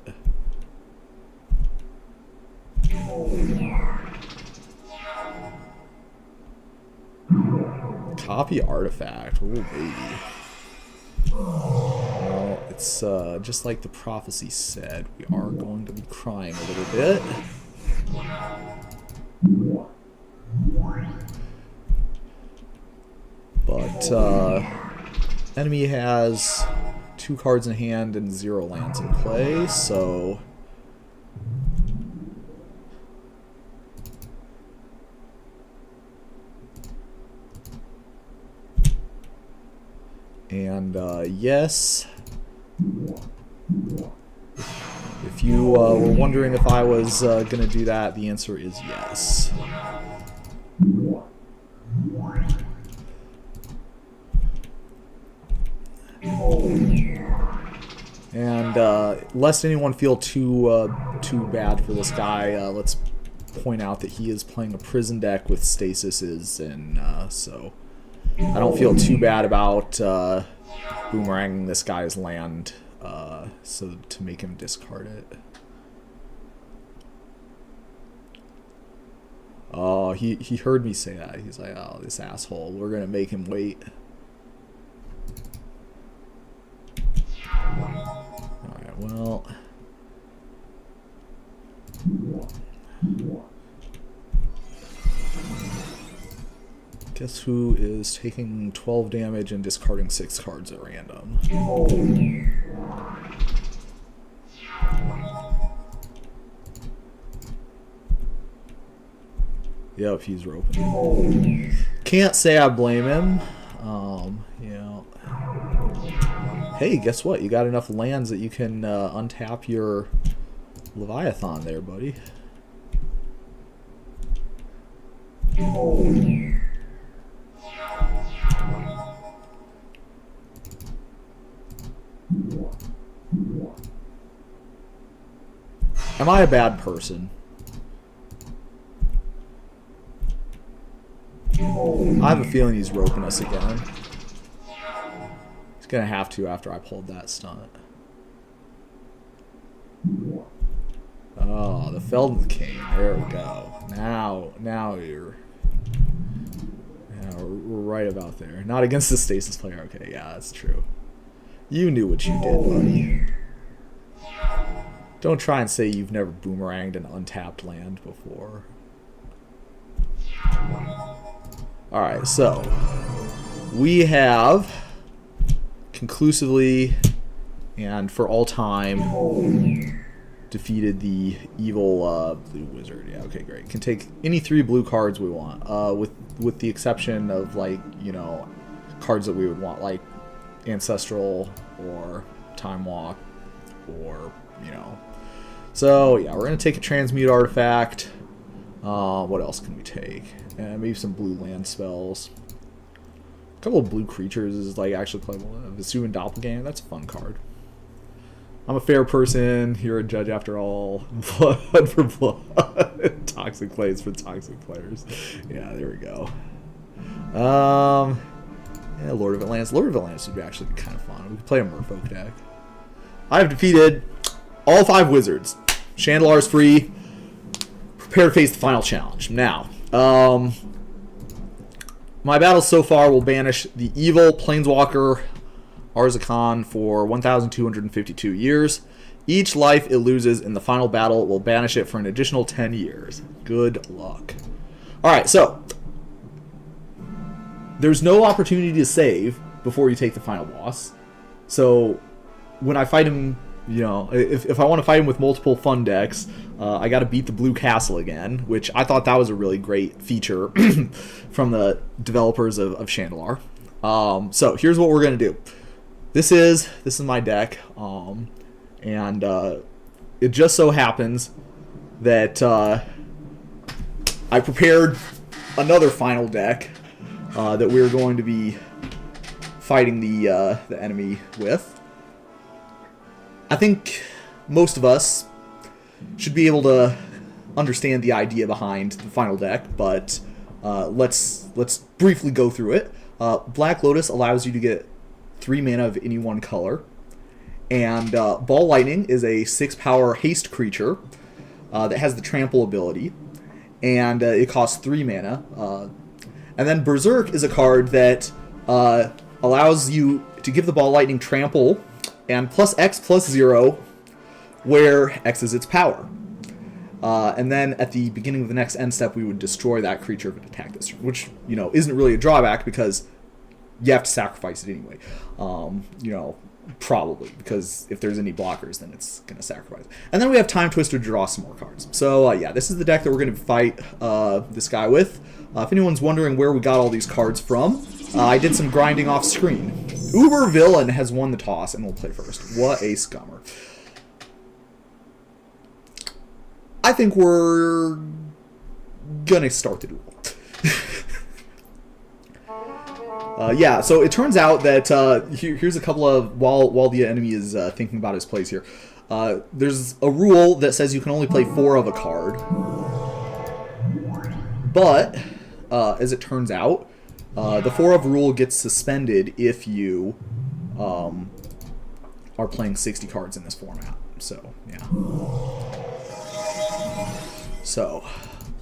Copy artifact. Oh, baby. Well, it's just like the prophecy said. We are going to be crying a little bit. But enemy has 2 cards in hand and 0 lands in play, so and yes, if you were wondering if I was gonna do that, the answer is yes. And lest anyone feel too bad for this guy, let's point out that he is playing a prison deck with stasises, and so I don't feel too bad about boomeranging this guy's land so to make him discard it. Oh, he heard me say that. He's like, oh, this asshole, we're gonna make him wait. Alright, well, guess who is taking 12 damage and discarding 6 cards at random? Yep, he's roping. Can't say I blame him. You know. Hey, guess what? You got enough lands that you can untap your Leviathan there, buddy. Am I a bad person? I have a feeling he's roping us again. He's gonna have to after I pulled that stunt. Oh, the Felden King. There we go. Now we're right about there. Not against the stasis player. Okay, yeah, that's true. You knew what you did, buddy. Don't try and say you've never boomeranged an untapped land before. Alright, so we have conclusively and for all time defeated the evil blue wizard. Yeah, okay, great. Can take any 3 blue cards we want, with the exception of, like, you know, cards that we would want, like Ancestral or Time Walk or, you know. So yeah, we're gonna take a transmute artifact. What else can we take? Maybe some blue land spells. A couple of blue creatures is like actually playable. Vesuvian Doppelganger, that's a fun card. I'm a fair person. You're a judge after all. Blood for blood. Toxic plays for toxic players. Yeah, there we go. Yeah, Lord of Atlantis. Lord of Atlantis would be actually kind of fun. We could play a Merfolk deck. I have defeated all 5 wizards. Shandalar's free. Prepare to face the final challenge. Now, my battles so far will banish the evil Planeswalker Arzakhan for 1,252 years. Each life it loses in the final battle will banish it for an additional 10 years. Good luck. Alright, so there's no opportunity to save before you take the final boss. So when I fight him, you know, if I want to fight him with multiple fun decks, I got to beat the blue castle again, which I thought that was a really great feature from the developers of Shandalar. So here's what we're gonna do. This is my deck, and it just so happens that I prepared another final deck that we're going to be fighting the enemy with. I think most of us should be able to understand the idea behind the final deck, but let's briefly go through it. Black Lotus allows you to get 3 mana of any one color, and Ball Lightning is a 6-power haste creature that has the trample ability, and it costs 3 mana. And then Berserk is a card that allows you to give the Ball Lightning trample and +X+0, where X is its power. And then at the beginning of the next end step, we would destroy that creature if it attacked this turn, which, you know, isn't really a drawback because you have to sacrifice it anyway. You know, probably, because if there's any blockers, then it's going to sacrifice. And then we have Time Twister to draw some more cards. So, yeah, this is the deck that we're going to fight this guy with. If anyone's wondering where we got all these cards from, I did some grinding off screen. Uber Villain has won the toss and will play first. What a scummer. I think we're gonna start the duel. Yeah, so it turns out that here's a couple of while the enemy is thinking about his plays here. There's a rule that says you can only play 4 of a card, but as it turns out, the 4 of rule gets suspended if you are playing 60 cards in this format. So yeah. So,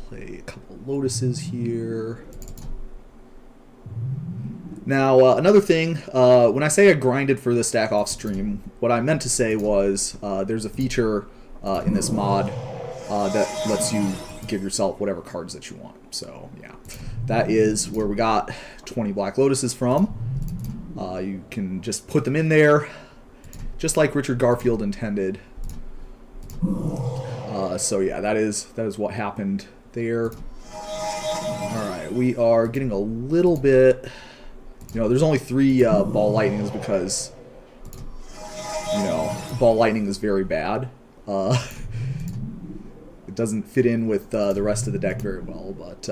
play a couple of Lotuses here. Now, another thing, when I say I grinded for this deck off stream, what I meant to say was there's a feature in this mod that lets you give yourself whatever cards that you want. So, yeah, that is where we got 20 Black Lotuses from. You can just put them in there, just like Richard Garfield intended. So yeah, that is what happened there. Alright, we are getting a little bit... You know, there's only 3 Ball Lightnings because, you know, Ball Lightning is very bad. It doesn't fit in with the rest of the deck very well, but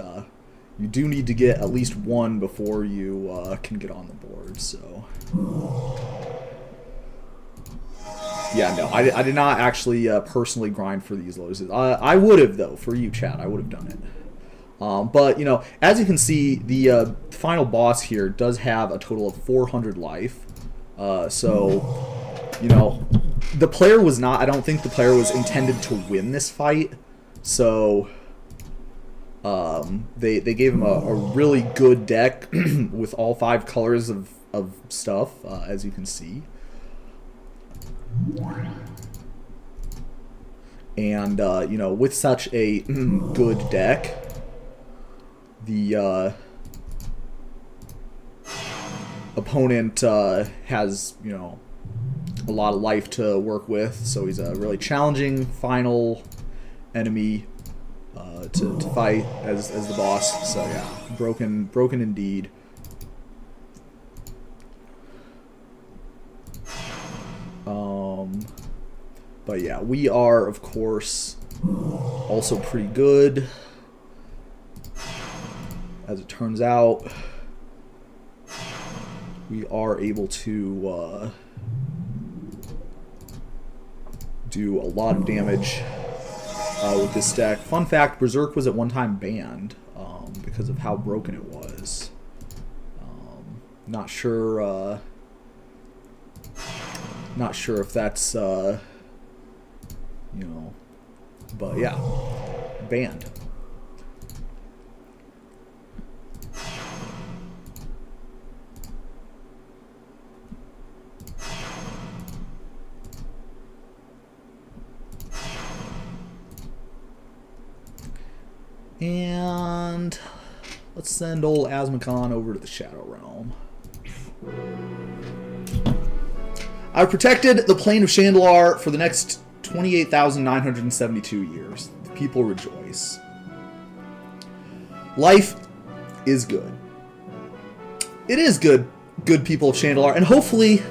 you do need to get at least 1 before you can get on the board, so... Yeah, no, I did not actually personally grind for these Lotuses. I would have, though, for you, chat. I would have done it. But, you know, as you can see, the final boss here does have a total of 400 life. So, you know, the player was not... I don't think the player was intended to win this fight. So, they gave him a really good deck with all 5 colors of stuff, as you can see. And, you know, with such a good deck, the opponent has, you know, a lot of life to work with, so he's a really challenging final enemy to fight as the boss. So yeah, broken indeed. But yeah, we are, of course, also pretty good. As it turns out, we are able to do a lot of damage with this deck. Fun fact, Berserk was at one time banned because of how broken it was. Not sure if that's, you know, but yeah, banned. And let's send old Asmacon over to the Shadow Realm. I've protected the plane of Shandalar for the next 28,972 years. The people rejoice. Life is good. It is good, good people of Shandalar, and hopefully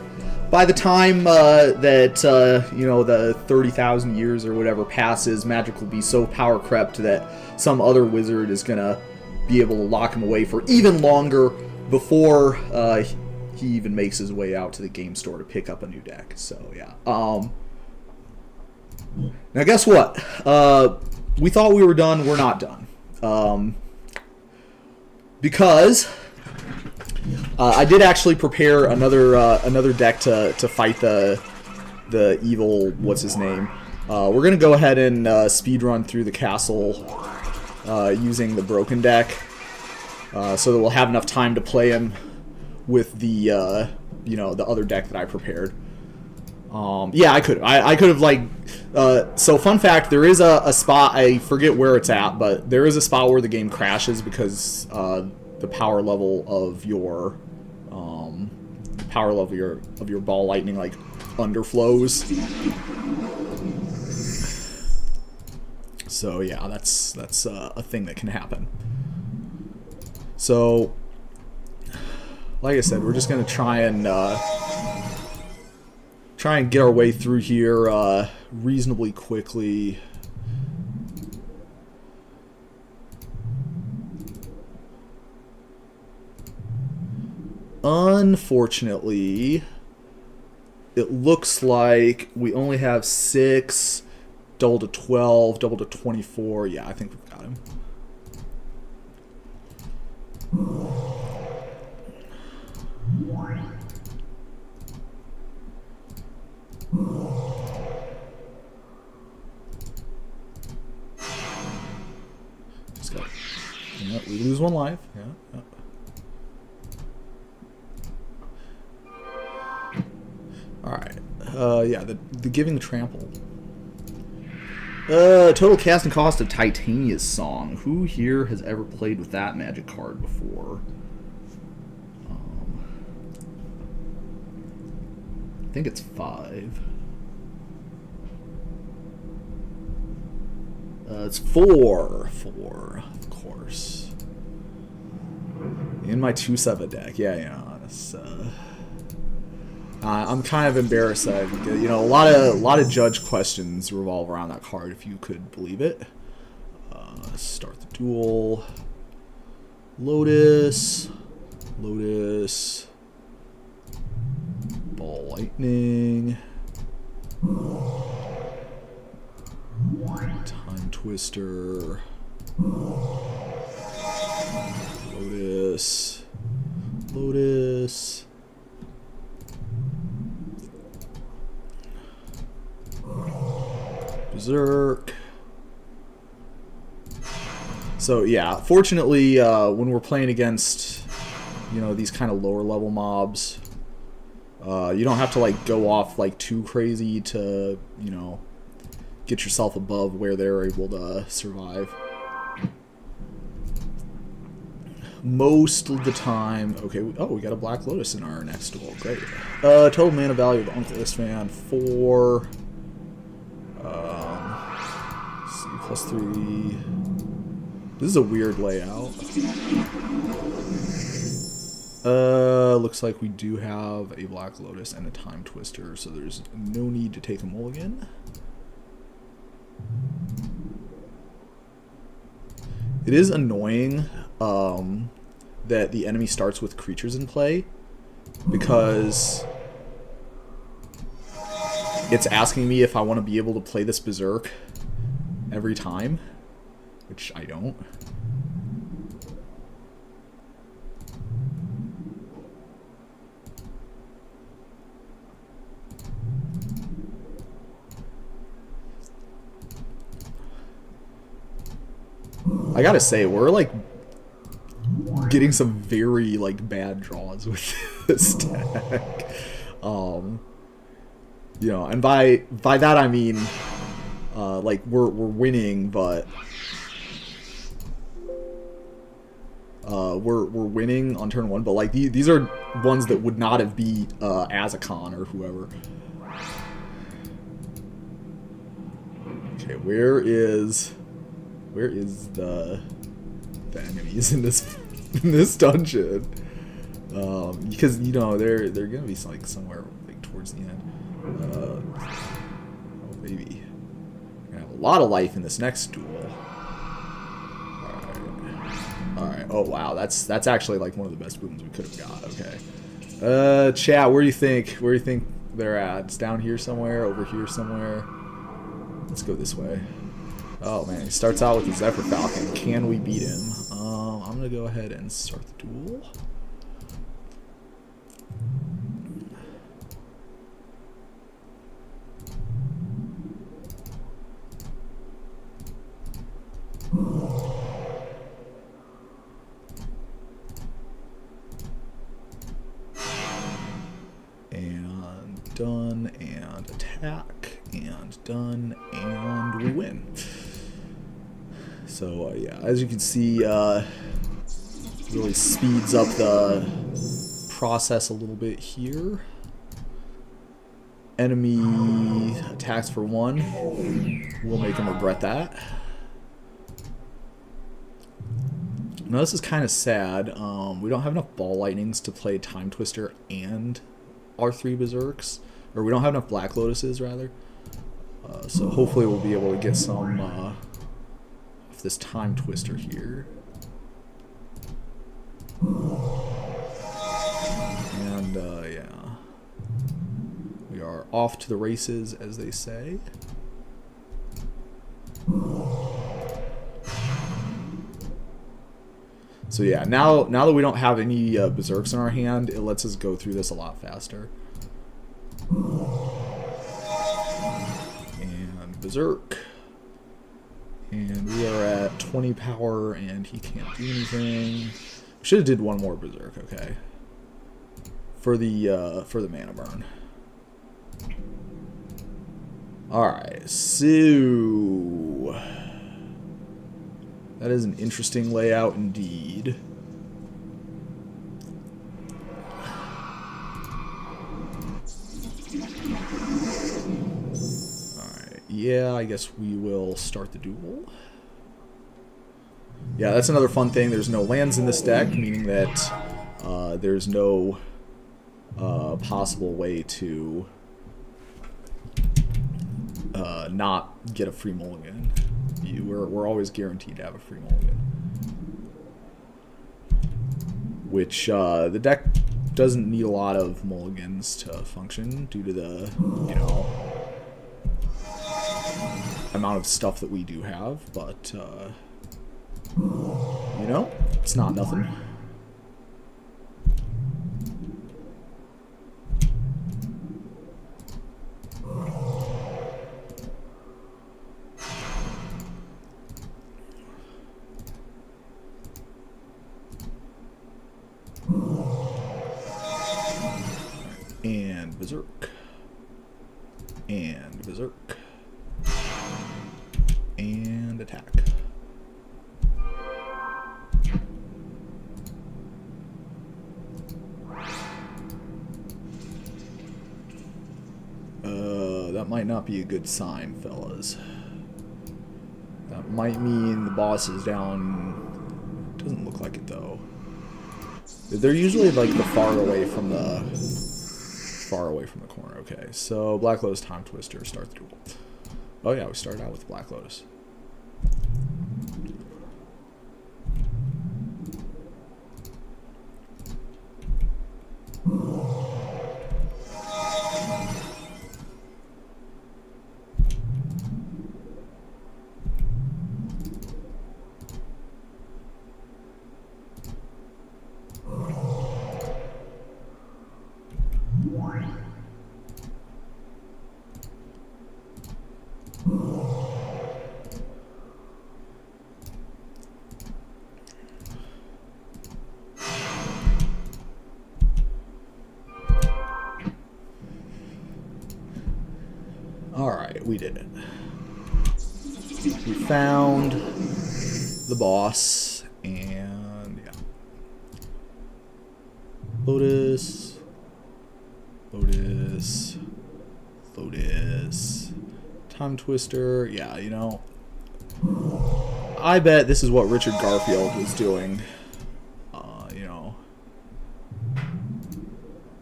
by the time that you know, the 30,000 years or whatever passes, Magic will be so power crept that some other wizard is gonna be able to lock him away for even longer before he even makes his way out to the game store to pick up a new deck. So yeah. Now guess what? We thought we were done. We're not done. Because I did actually prepare another deck to fight the evil, what's his name. We're gonna go ahead and speedrun through the castle using the broken deck, so that we'll have enough time to play him with the you know, the other deck that I prepared. Yeah, I could have like so fun fact, there is a spot, I forget where it's at, but there is a spot where the game crashes because the power level of your ball lightning like underflows. So yeah, that's a thing that can happen. So like I said, we're just gonna try and get our way through here reasonably quickly. Unfortunately, it looks like we only have 6, double to 12, double to 24. Yeah, I think we've got him. Just got, yeah, we lose 1 life. Yeah. Yeah. Alright, yeah, the Giving Trample. Total casting cost of Titania's Song. Who here has ever played with that magic card before? I think it's 5. It's 4. 4, of course. In my 2/7 deck. Yeah, yeah, it's, I'm kind of embarrassed that, you know, a lot of judge questions revolve around that card, if you could believe it. Start the duel. Lotus. Lotus. Ball lightning. Time twister. Lotus. Lotus. Berserk. So yeah, fortunately, when we're playing against, you know, these kind of lower level mobs, you don't have to like go off like too crazy to, you know, get yourself above where they're able to survive. Most of the time. Okay, oh, we got a Black Lotus in our next duel. Great. Total mana value of Uncle Istvan 4. C +3. This is a weird layout. Looks like we do have a Black Lotus and a Time Twister, so there's no need to take a mulligan. It is annoying that the enemy starts with creatures in play, because it's asking me if I want to be able to play this Berserk every time, which I don't. I gotta say, we're like getting some very like bad draws with this deck. You know, and by that I mean like we're winning, but we're winning on turn 1, but like these are ones that would not have beat Azakon or whoever. Okay, where is the enemies in this dungeon? Because you know they're gonna be like somewhere like towards the end. Oh baby, we're gonna have a lot of life in this next duel. All right. Oh wow, that's actually like one of the best boons we could have got. Okay. Chat, where do you think they're at? It's down here somewhere, over here somewhere. Let's go this way. Oh man, he starts out with the Zephyr Falcon. Can we beat him? I'm gonna go ahead and start the duel. And done, and attack, and done, and we win. So yeah, as you can see, really speeds up the process a little bit here. Enemy attacks for 1. We'll make him regret that. Now this is kind of sad. We don't have enough Ball Lightnings to play Time Twister and our 3 Berserks. Or we don't have enough Black Lotuses, rather. So hopefully we'll be able to get some of this Time Twister here. And yeah. We are off to the races, as they say. So yeah, now that we don't have any Berserks in our hand, it lets us go through this a lot faster. And Berserk. And we are at 20 power, and he can't do anything. We should have did one more Berserk, okay. For the mana burn. Alright, so that is an interesting layout indeed. Alright, yeah, I guess we will start the duel. Yeah, that's another fun thing. There's no lands in this deck, meaning that there's no possible way to not get a free mulligan. We're always guaranteed to have a free mulligan. Which the deck doesn't need a lot of mulligans to function due to the, you know, amount of stuff that we do have, but you know, it's not nothing. And Berserk. And Berserk. And attack. That might not be a good sign, fellas. That might mean the boss is down. Doesn't look like it, though. They're usually like the far away from the corner. Okay, so Black Lotus Time Twister, start the duel. Oh yeah, we started out with Black Lotus. Alright, we did it. We found the boss, and yeah. Lotus. Lotus. Lotus. Time Twister. Yeah, you know. I bet this is what Richard Garfield was doing. You know.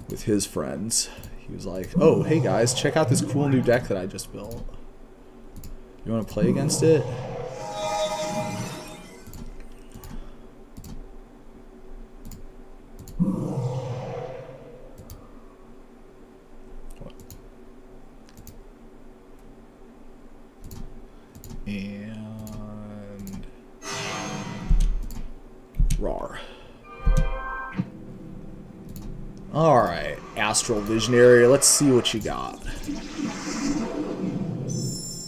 With his friends. He was like, oh, hey guys, check out this cool new deck that I just built. You want to play against it? And RAR. Alright, Astral Visionary, let's see what you got.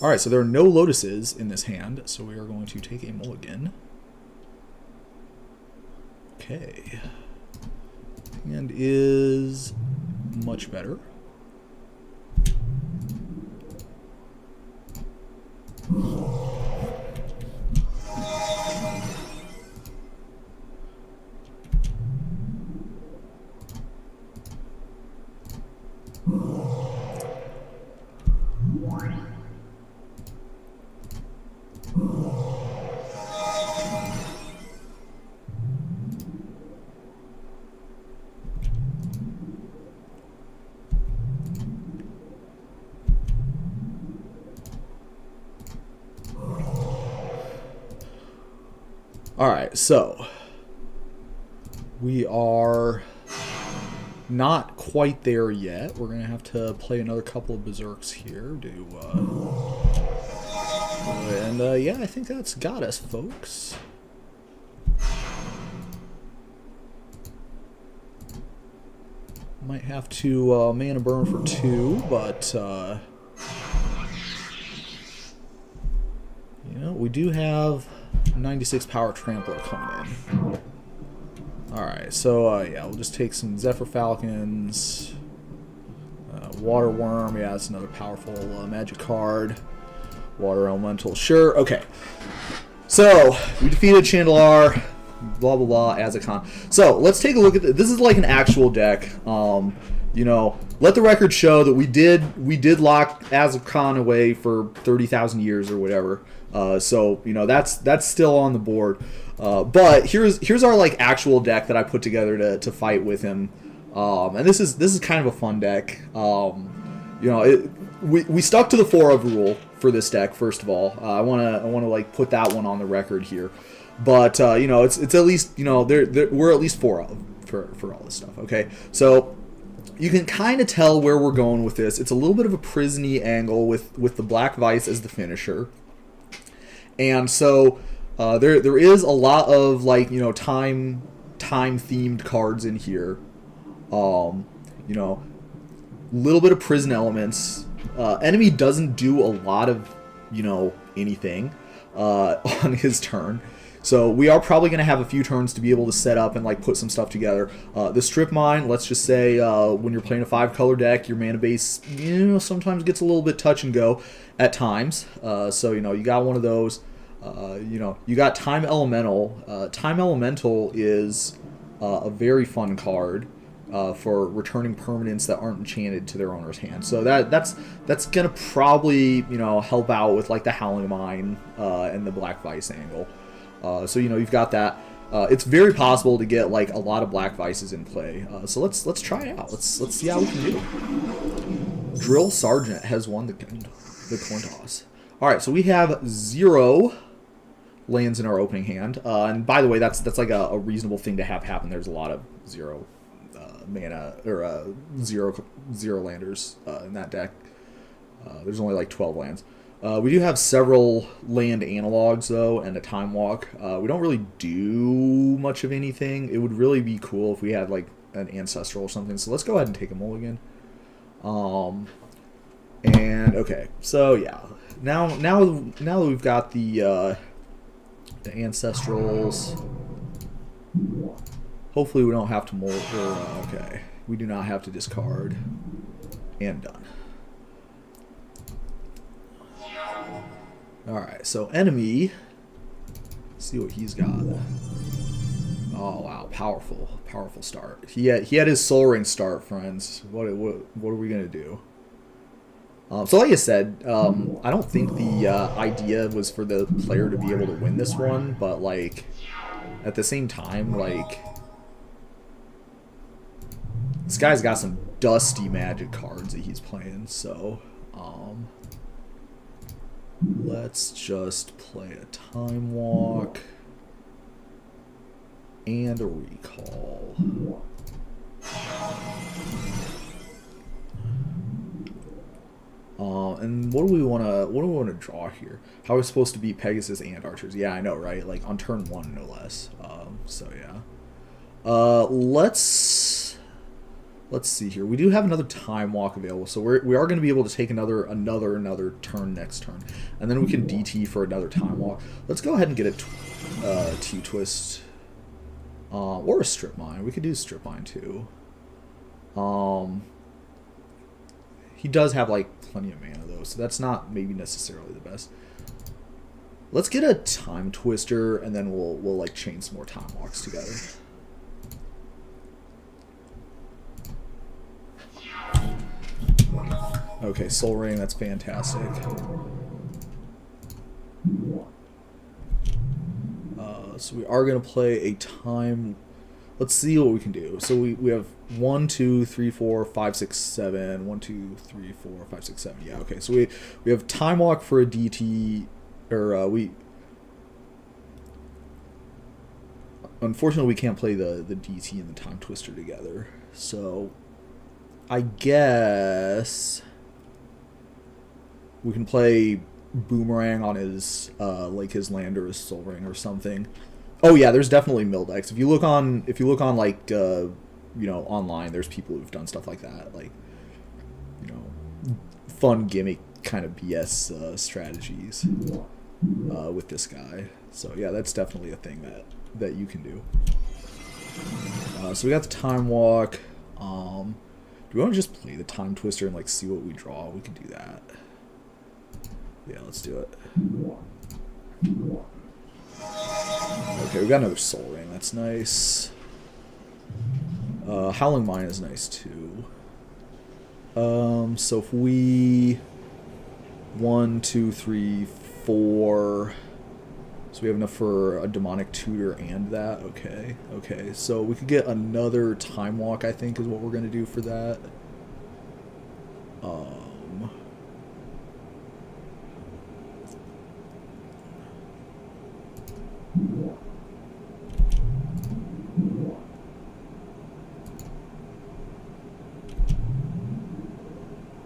Alright, so there are no Lotuses in this hand, so we are going to take a mulligan. Okay. Hand is much better. Alright, so we are not quite there yet. We're going to have to play another couple of Berserks here. Yeah, I think that's got us, folks. Might have to mana burn for 2, but you know, we do have 96 power trampler coming in. Alright, so yeah, we'll just take some Zephyr Falcons. Water Worm, yeah, that's another powerful magic card. Water Elemental, sure, okay. So, we defeated Shandalar, blah blah blah, Azakon. So, let's take a look at this. This is like an actual deck. You know, let the record show that we did lock Azakon away for 30,000 years or whatever. So, you know, that's still on the board. But here's our like actual deck that I put together to fight with him. And this is kind of a fun deck. You know, we stuck to the 4-of rule for this deck. First of all, I wanna like put that one on the record here. But you know, it's at least, you know, we're at least 4-of for all this stuff. Okay, so you can kind of tell where we're going with this. It's a little bit of a prison-y angle with the Black Vice as the finisher. And so there is a lot of, like, you know, time themed cards in here. You know, little bit of prison elements. Enemy doesn't do a lot of, you know, anything on his turn. So we are probably going to have a few turns to be able to set up and like put some stuff together. The Strip Mine, let's just say when you're playing a 5-color deck, your mana base, you know, sometimes gets a little bit touch and go at times. So, you know, you got one of those. You know, you got Time Elemental. Time Elemental is a very fun card for returning permanents that aren't enchanted to their owner's hand. So that's gonna probably, you know, help out with like the Howling Mine and the Black Vice angle. So, you know, you've got that. It's very possible to get like a lot of Black Vices in play. So let's try it out. Let's see how we can do. Drill Sergeant has won the coin toss. All right, so we have 0 lands in our opening hand. And by the way, that's like a reasonable thing to have happen. There's a lot of 0 mana or 0 landers in that deck. There's only like 12 lands. We do have several land analogs, though, and a Time Walk. We don't really do much of anything. It would really be cool if we had, like, an Ancestral or something. So let's go ahead and take a mulligan. And, okay. So, yeah. Now that we've got the Ancestrals, hopefully we don't have to okay. We do not have to discard. And done. Alright, so enemy, let's see what he's got. Oh wow, powerful start. He had his Soul Ring start, friends. What are we gonna do? So like I said, I don't think the idea was for the player to be able to win this one, but like at the same time, like this guy's got some dusty magic cards that he's playing. So let's just play a Time Walk and a Recall. And what do we want to draw here? How are we supposed to beat Pegasus and Archers? Yeah, I know, right? Like on turn 1, no less. So yeah. Let's see here. We do have another Time Walk available, so we are going to be able to take another turn next turn, and then we can DT for another Time Walk. Let's go ahead and get a T-Twist, or a Strip Mine. We could do Strip Mine too. He does have like plenty of mana though, so that's not maybe necessarily the best. Let's get a Time Twister, and then we'll like chain some more Time Walks together. Okay, Soul Ring, that's fantastic. So we are going to play a time... Let's see what we can do. So we have 1, 2, 3, 4, 5, 6, 7. 1, 2, 3, 4, 5, 6, 7. Yeah, okay. So we have Time Walk for a DT... Or Unfortunately, we can't play the DT and the Time Twister together. So I guess we can play Boomerang on his like his land or his Soul Ring or something. Oh yeah, there's definitely mill decks. If you look on like you know, online, there's people who've done stuff like that, like, you know, fun gimmick kind of BS strategies with this guy. So yeah, that's definitely a thing that you can do. So we got the Time Walk. Do we want to just play the Time Twister and like see what we draw? We can do that. Yeah, let's do it. Okay, we got another Soul Ring. That's nice. Howling Mine is nice too. So if we 1, 2, 3, 4. So we have enough for a Demonic Tutor and that. Okay, okay. So we could get another Time Walk, I think, is what we're going to do for that.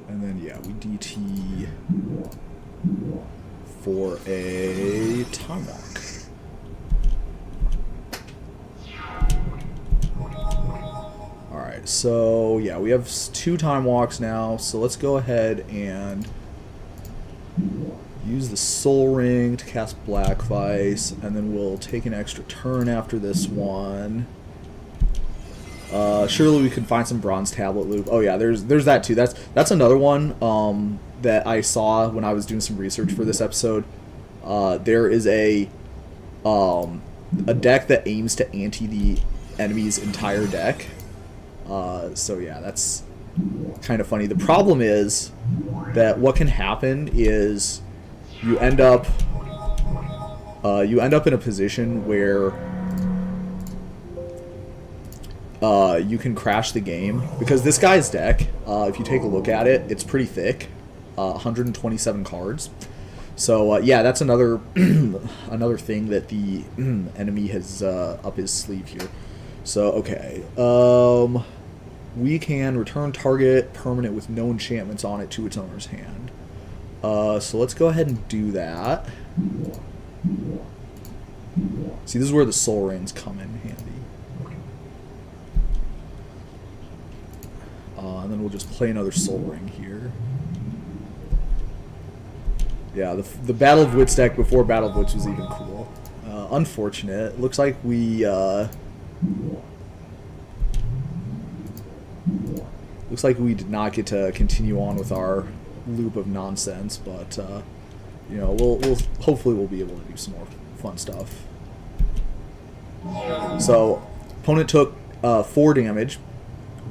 And then, yeah, we DT for a Time Walk. Alright, so yeah, we have 2 Time Walks now, so let's go ahead and use the Soul Ring to cast Black Vice, and then we'll take an extra turn after this one. Surely we can find some Bronze Tablet loop. Oh yeah, there's that too. That's another one that I saw when I was doing some research for this episode. There is a deck that aims to ante the enemy's entire deck. So yeah, that's kind of funny. The problem is that what can happen is you end up in a position where you can crash the game, because this guy's deck, if you take a look at it, it's pretty thick, 127 cards. So yeah, that's another another thing that the enemy has up his sleeve here. So okay, we can return target permanent with no enchantments on it to its owner's hand. So let's go ahead and do that. See, this is where the Soul Rings come in handy. And then we'll just play another Soul Ring here. Yeah, the Battle of Wits deck before Battle of Wits was even cool. Unfortunate. Looks like we did not get to continue on with our loop of nonsense, but you know, we'll hopefully we'll be able to do some more fun stuff. So, opponent took 4 damage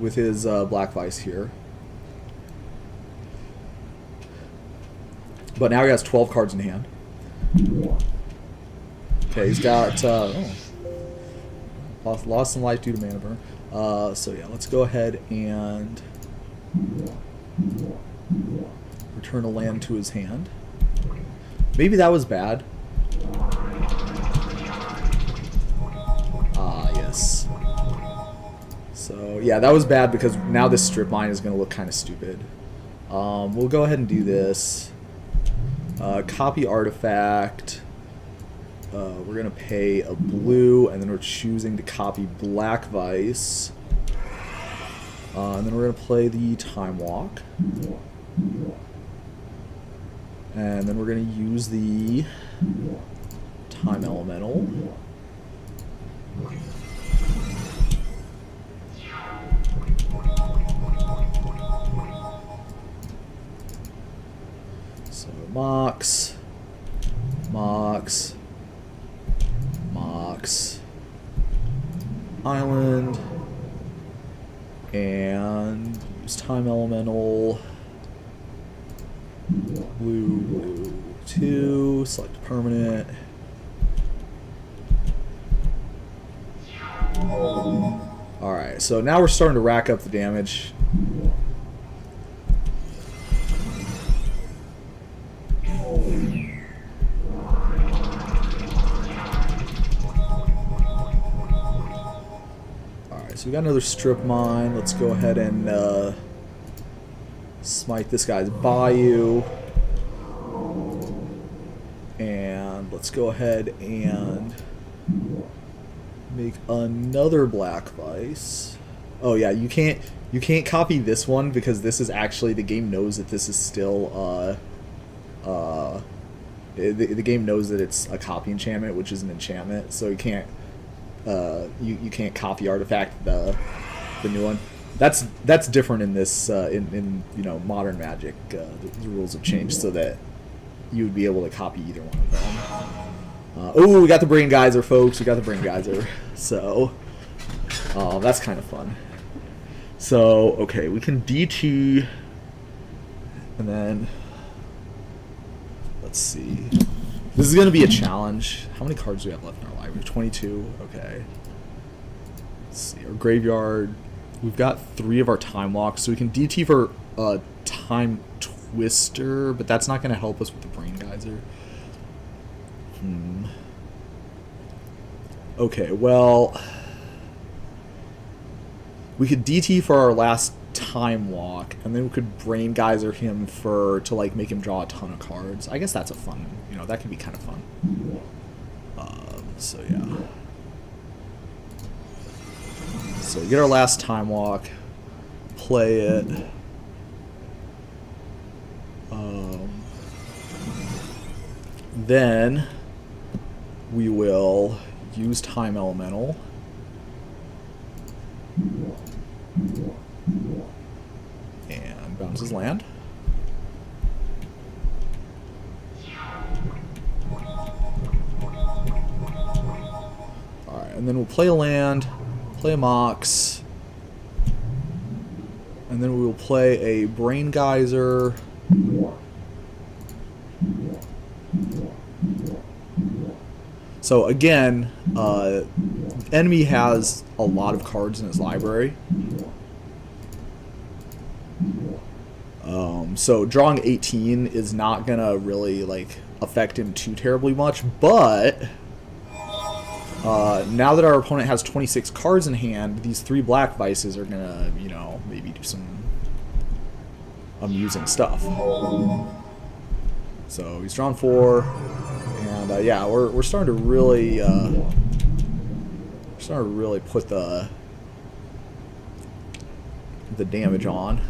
with his Black Vice here. But now he has 12 cards in hand. Okay, he's got... lost some life due to mana burn. So yeah, let's go ahead and return a land to his hand. Maybe that was bad. Yes. So yeah, that was bad because now this strip mine is going to look kind of stupid. We'll go ahead and do this. Copy artifact. We're going to pay a blue, and then we're choosing to copy Black Vice. And then we're going to play the Time Walk. And then we're going to use the Time Elemental. So Mox, Island, and use Time Elemental. Blue 2, select permanent. Alright, so now we're starting to rack up the damage. Alright, so we got another strip mine. Let's go ahead and smite this guy's Bayou. And let's go ahead and make another Black Vice. Oh yeah, you can't copy this one because this is actually, the game knows that this is still the game knows that it's a copy enchantment, which is an enchantment, so you can't you can't copy artifact the new one. That's different in this in you know, modern Magic. The rules have changed so that you would be able to copy either one of them. Oh, we got the Brain Geyser, folks. We got the Brain Geyser. So, that's kind of fun. So, okay, we can DT, and then let's see. This is going to be a challenge. How many cards do we have left in our library? 22. Okay. Let's see. Our graveyard. We've got 3 of our Time Walks, so we can DT for Time Twister, but that's not going to help us with the Brain Geyser. Okay, well, we could DT for our last Time Walk, and then we could Brain Geyser him to like make him draw a ton of cards. I guess that's a fun, you know, that could be kind of fun. So yeah. So we get our last Time Walk, play it. Then we will use Time Elemental. And bounce his land. Alright, and then we'll play a land, play a Mox, and then we will play a Brain Geyser. So again, enemy has a lot of cards in his library. So drawing 18 is not gonna really like affect him too terribly much, but now that our opponent has 26 cards in hand, these 3 Black Vices are gonna, you know, maybe do some amusing stuff. So he's drawn 4, and yeah, we're starting to really put the damage on.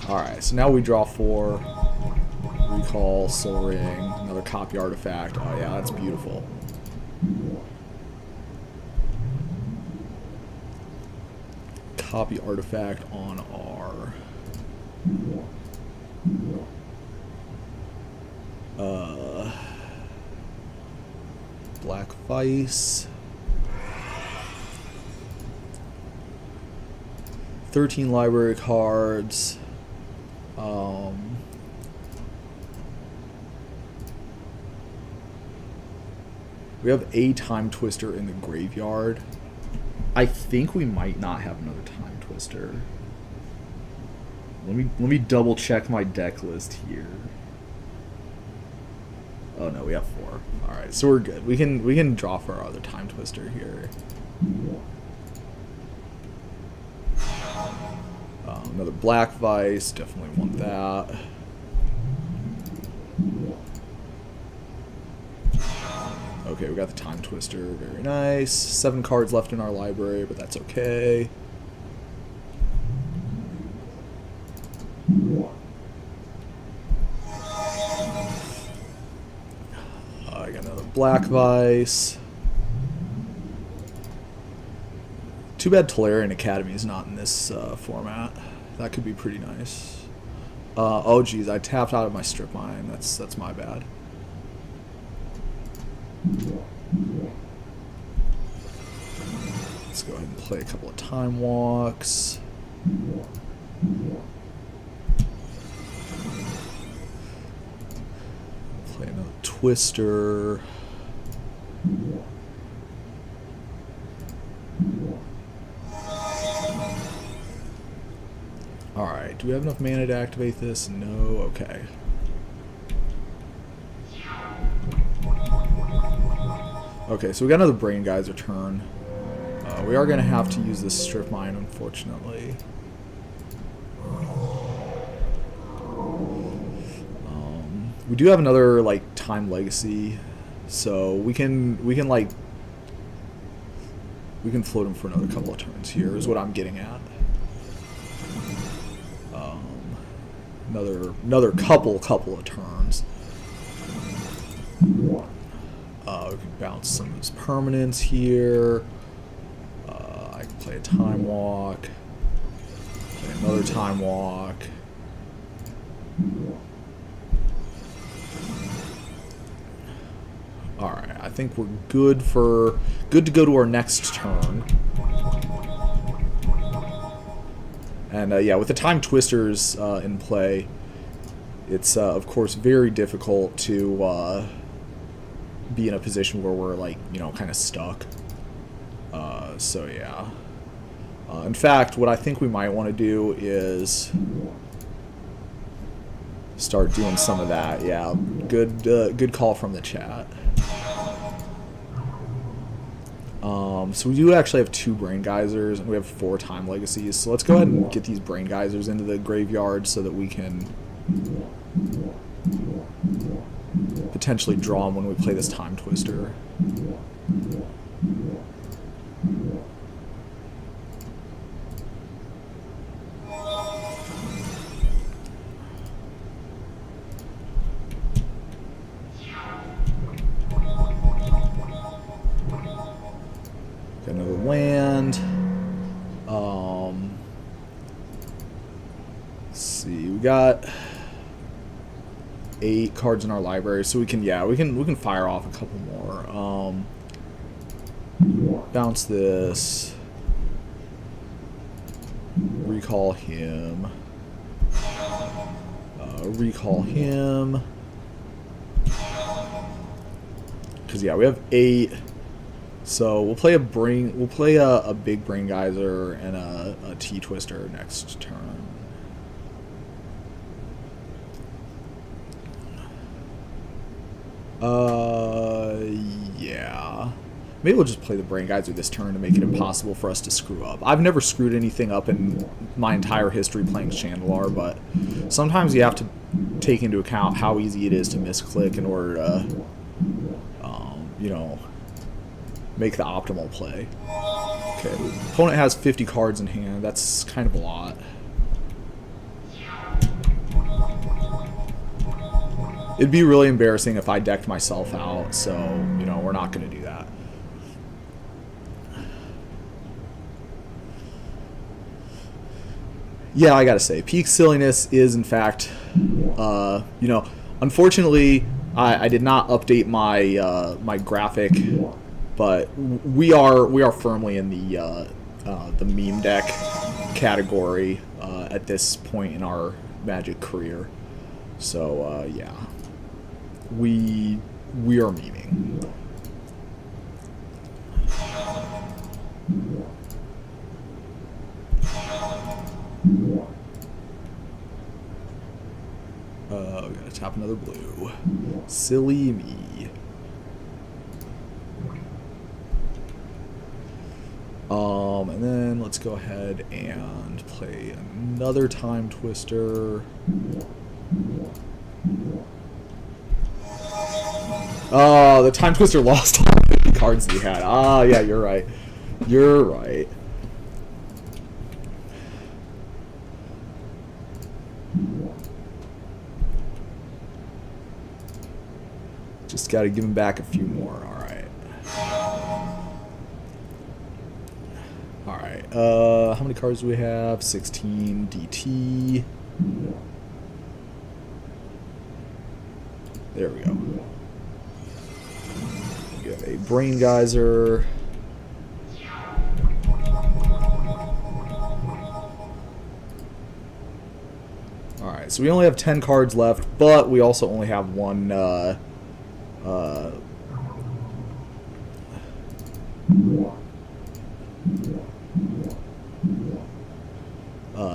Alright, so now we draw 4. Recall, Soul Ring, another copy artifact. Oh yeah, that's beautiful. Copy artifact on our black Vice. 13 library cards. We have a Time Twister in the graveyard. I think we might not have another Time Twister. Let me double check my deck list here. Oh no, we have 4. All right, so we're good. We can draw for our other Time Twister here. Another black Vice, definitely want that. Okay, we got the Time Twister, very nice. 7 cards left in our library, but that's okay. I got another black Vice. Too bad Tolarian Academy is not in this format. That could be pretty nice. Oh geez, I tapped out of my strip mine. That's my bad. Let's go ahead and play a couple of Time Walks. Play another Twister. Alright, do we have enough mana to activate this? No, okay. Okay, so we got another Brain Geyser turn. We are going to have to use this Strip Mine, unfortunately. We do have another, like, Time Legacy, so we can float him for another couple of turns here, is what I'm getting at. Another couple of turns. We can bounce some of his permanents here. I can play a Time Walk. Play another Time Walk. Alright, I think we're good to go to our next turn. And yeah, with the Time Twisters in play, it's of course very difficult to be in a position where we're, like, you know, kind of stuck. So yeah. In fact, what I think we might want to do is start doing some of that. Yeah, good call from the chat. So we do actually have 2 Brain Geysers, and we have 4 Time Legacies. So let's go ahead and get these Brain Geysers into the graveyard so that we can potentially draw them when we play this Time Twister. Got another land. Let's see, we got 8 cards in our library, so we can fire off a couple more. Bounce this. Recall him. Recall him. Because yeah, we have 8. So we'll play a big Brain Geyser and a T Twister next turn. Yeah. Maybe we'll just play the Brain Geyser this turn to make it impossible for us to screw up. I've never screwed anything up in my entire history playing Shandalar, but sometimes you have to take into account how easy it is to misclick in order to, you know, make the optimal play. Okay, the opponent has 50 cards in hand. That's kind of a lot. It'd be really embarrassing if I decked myself out, so, you know, we're not going to do that. Yeah, I gotta say, peak silliness is, in fact, you know, unfortunately, I did not update my my graphic, but we are firmly in the meme deck category at this point in our Magic career. So yeah, we are memeing. We gotta tap another blue. Silly me. And then let's go ahead and play another Time Twister. Oh, the Time Twister lost all the 50 cards that he had. Ah, yeah, you're right. You're right. Just gotta give him back a few more. Alright. Alright. How many cards do we have? 16. DT. There we go. We have a Brain Geyser. Alright, so we only have 10 cards left, but we also only have one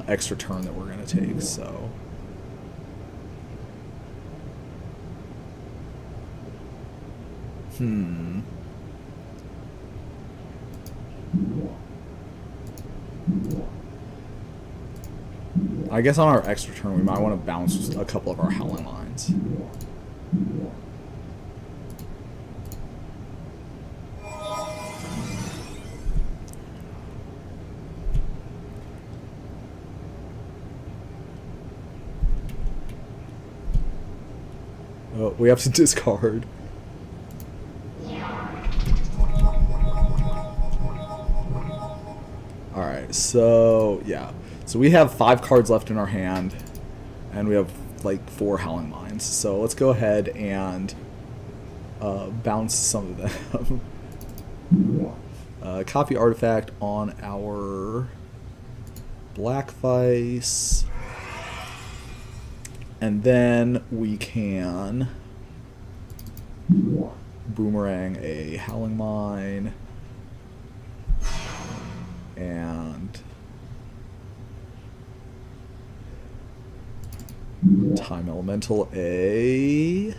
extra turn that we're going to take, so... I guess on our extra turn we might want to bounce a couple of our Howling Lines. Oh, we have to discard. Alright, so, yeah. So we have 5 cards left in our hand, and we have, like, 4 Howling Mines. So let's go ahead and bounce some of them. Copy Artifact on our Black Vice. And then we can boomerang a Howling Mine and Time Elemental a.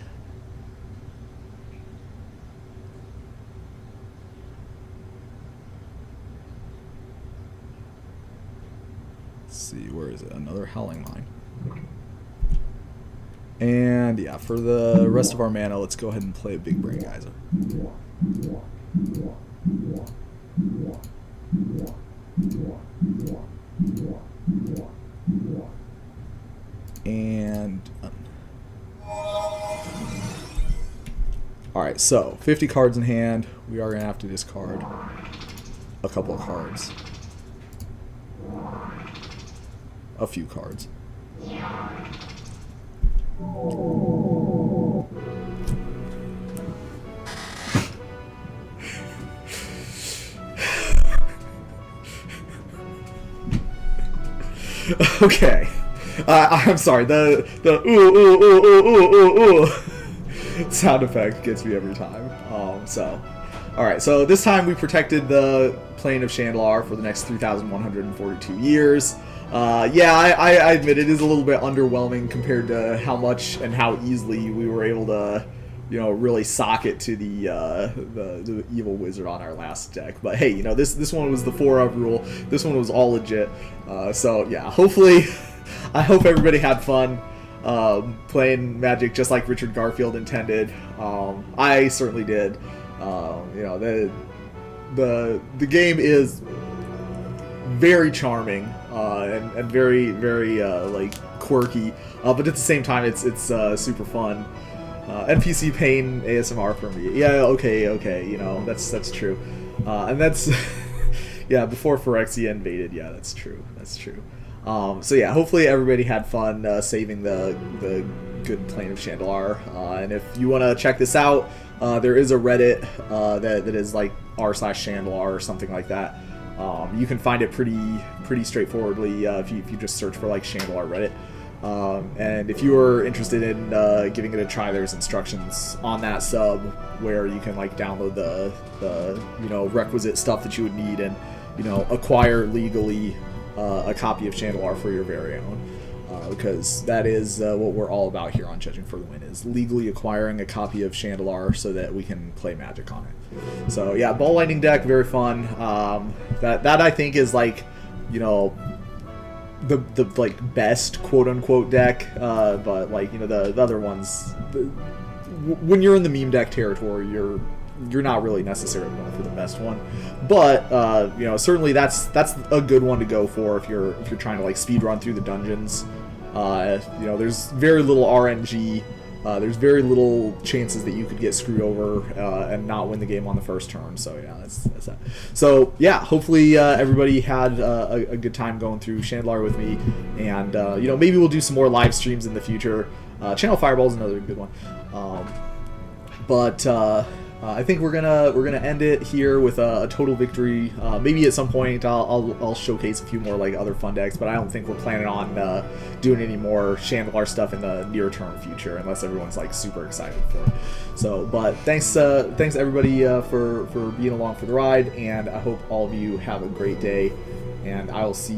Let's see, where is it? Another Howling Mine. And yeah, for the rest of our mana, let's go ahead and play a Big Brain Geyser. And alright, so 50 cards in hand. We are gonna have to discard a couple of cards. A few cards. Okay. I'm sorry. The ooh sound effect gets me every time. Alright, so this time we protected the plane of Shandalar for the next 3,142 years. Yeah, I admit it is a little bit underwhelming compared to how much and how easily we were able to, you know, really sock it to the evil wizard on our last deck. But hey, you know, this one was the 4-of rule. This one was all legit. So yeah, hopefully, I hope everybody had fun playing Magic just like Richard Garfield intended. I certainly did. You know, the game is very charming and very like quirky, but at the same time it's super fun. NPC pain ASMR for me. Yeah, okay, you know, that's true. And that's yeah, before Phyrexia invaded. Yeah, that's true. So yeah, hopefully everybody had fun saving the good playing of Shandalar. And if you want to check this out, there is a Reddit that is like r/Shandalar or something like that. You can find it pretty straightforwardly if you just search for like Shandalar Reddit. And if you are interested in giving it a try, there's instructions on that sub where you can like download the requisite stuff that you would need and acquire legally a copy of Shandalar for your very own. Because that is what we're all about here on Judging for the Win, is legally acquiring a copy of Shandalar so that we can play Magic on it. So yeah, Ball Lightning deck, very fun. That I think is like, the like best quote unquote deck. But like the other ones, when you're in the meme deck territory, you're not really necessarily going for the best one, but certainly that's a good one to go for if you're trying to like speed run through the dungeons. There's very little RNG. There's very little chances that you could get screwed over and not win the game on the first turn. So yeah, that's that. So yeah, hopefully everybody had a good time going through Shandalar with me, and maybe we'll do some more live streams in the future. Channel Fireball is another good one. But I think we're gonna end it here with a total victory. Maybe at some point I'll showcase a few more like other fun decks, but I don't think we're planning on doing any more Shandalar stuff in the near term future unless everyone's like super excited for it. So, but thanks everybody for being along for the ride, and I hope all of you have a great day, and I will see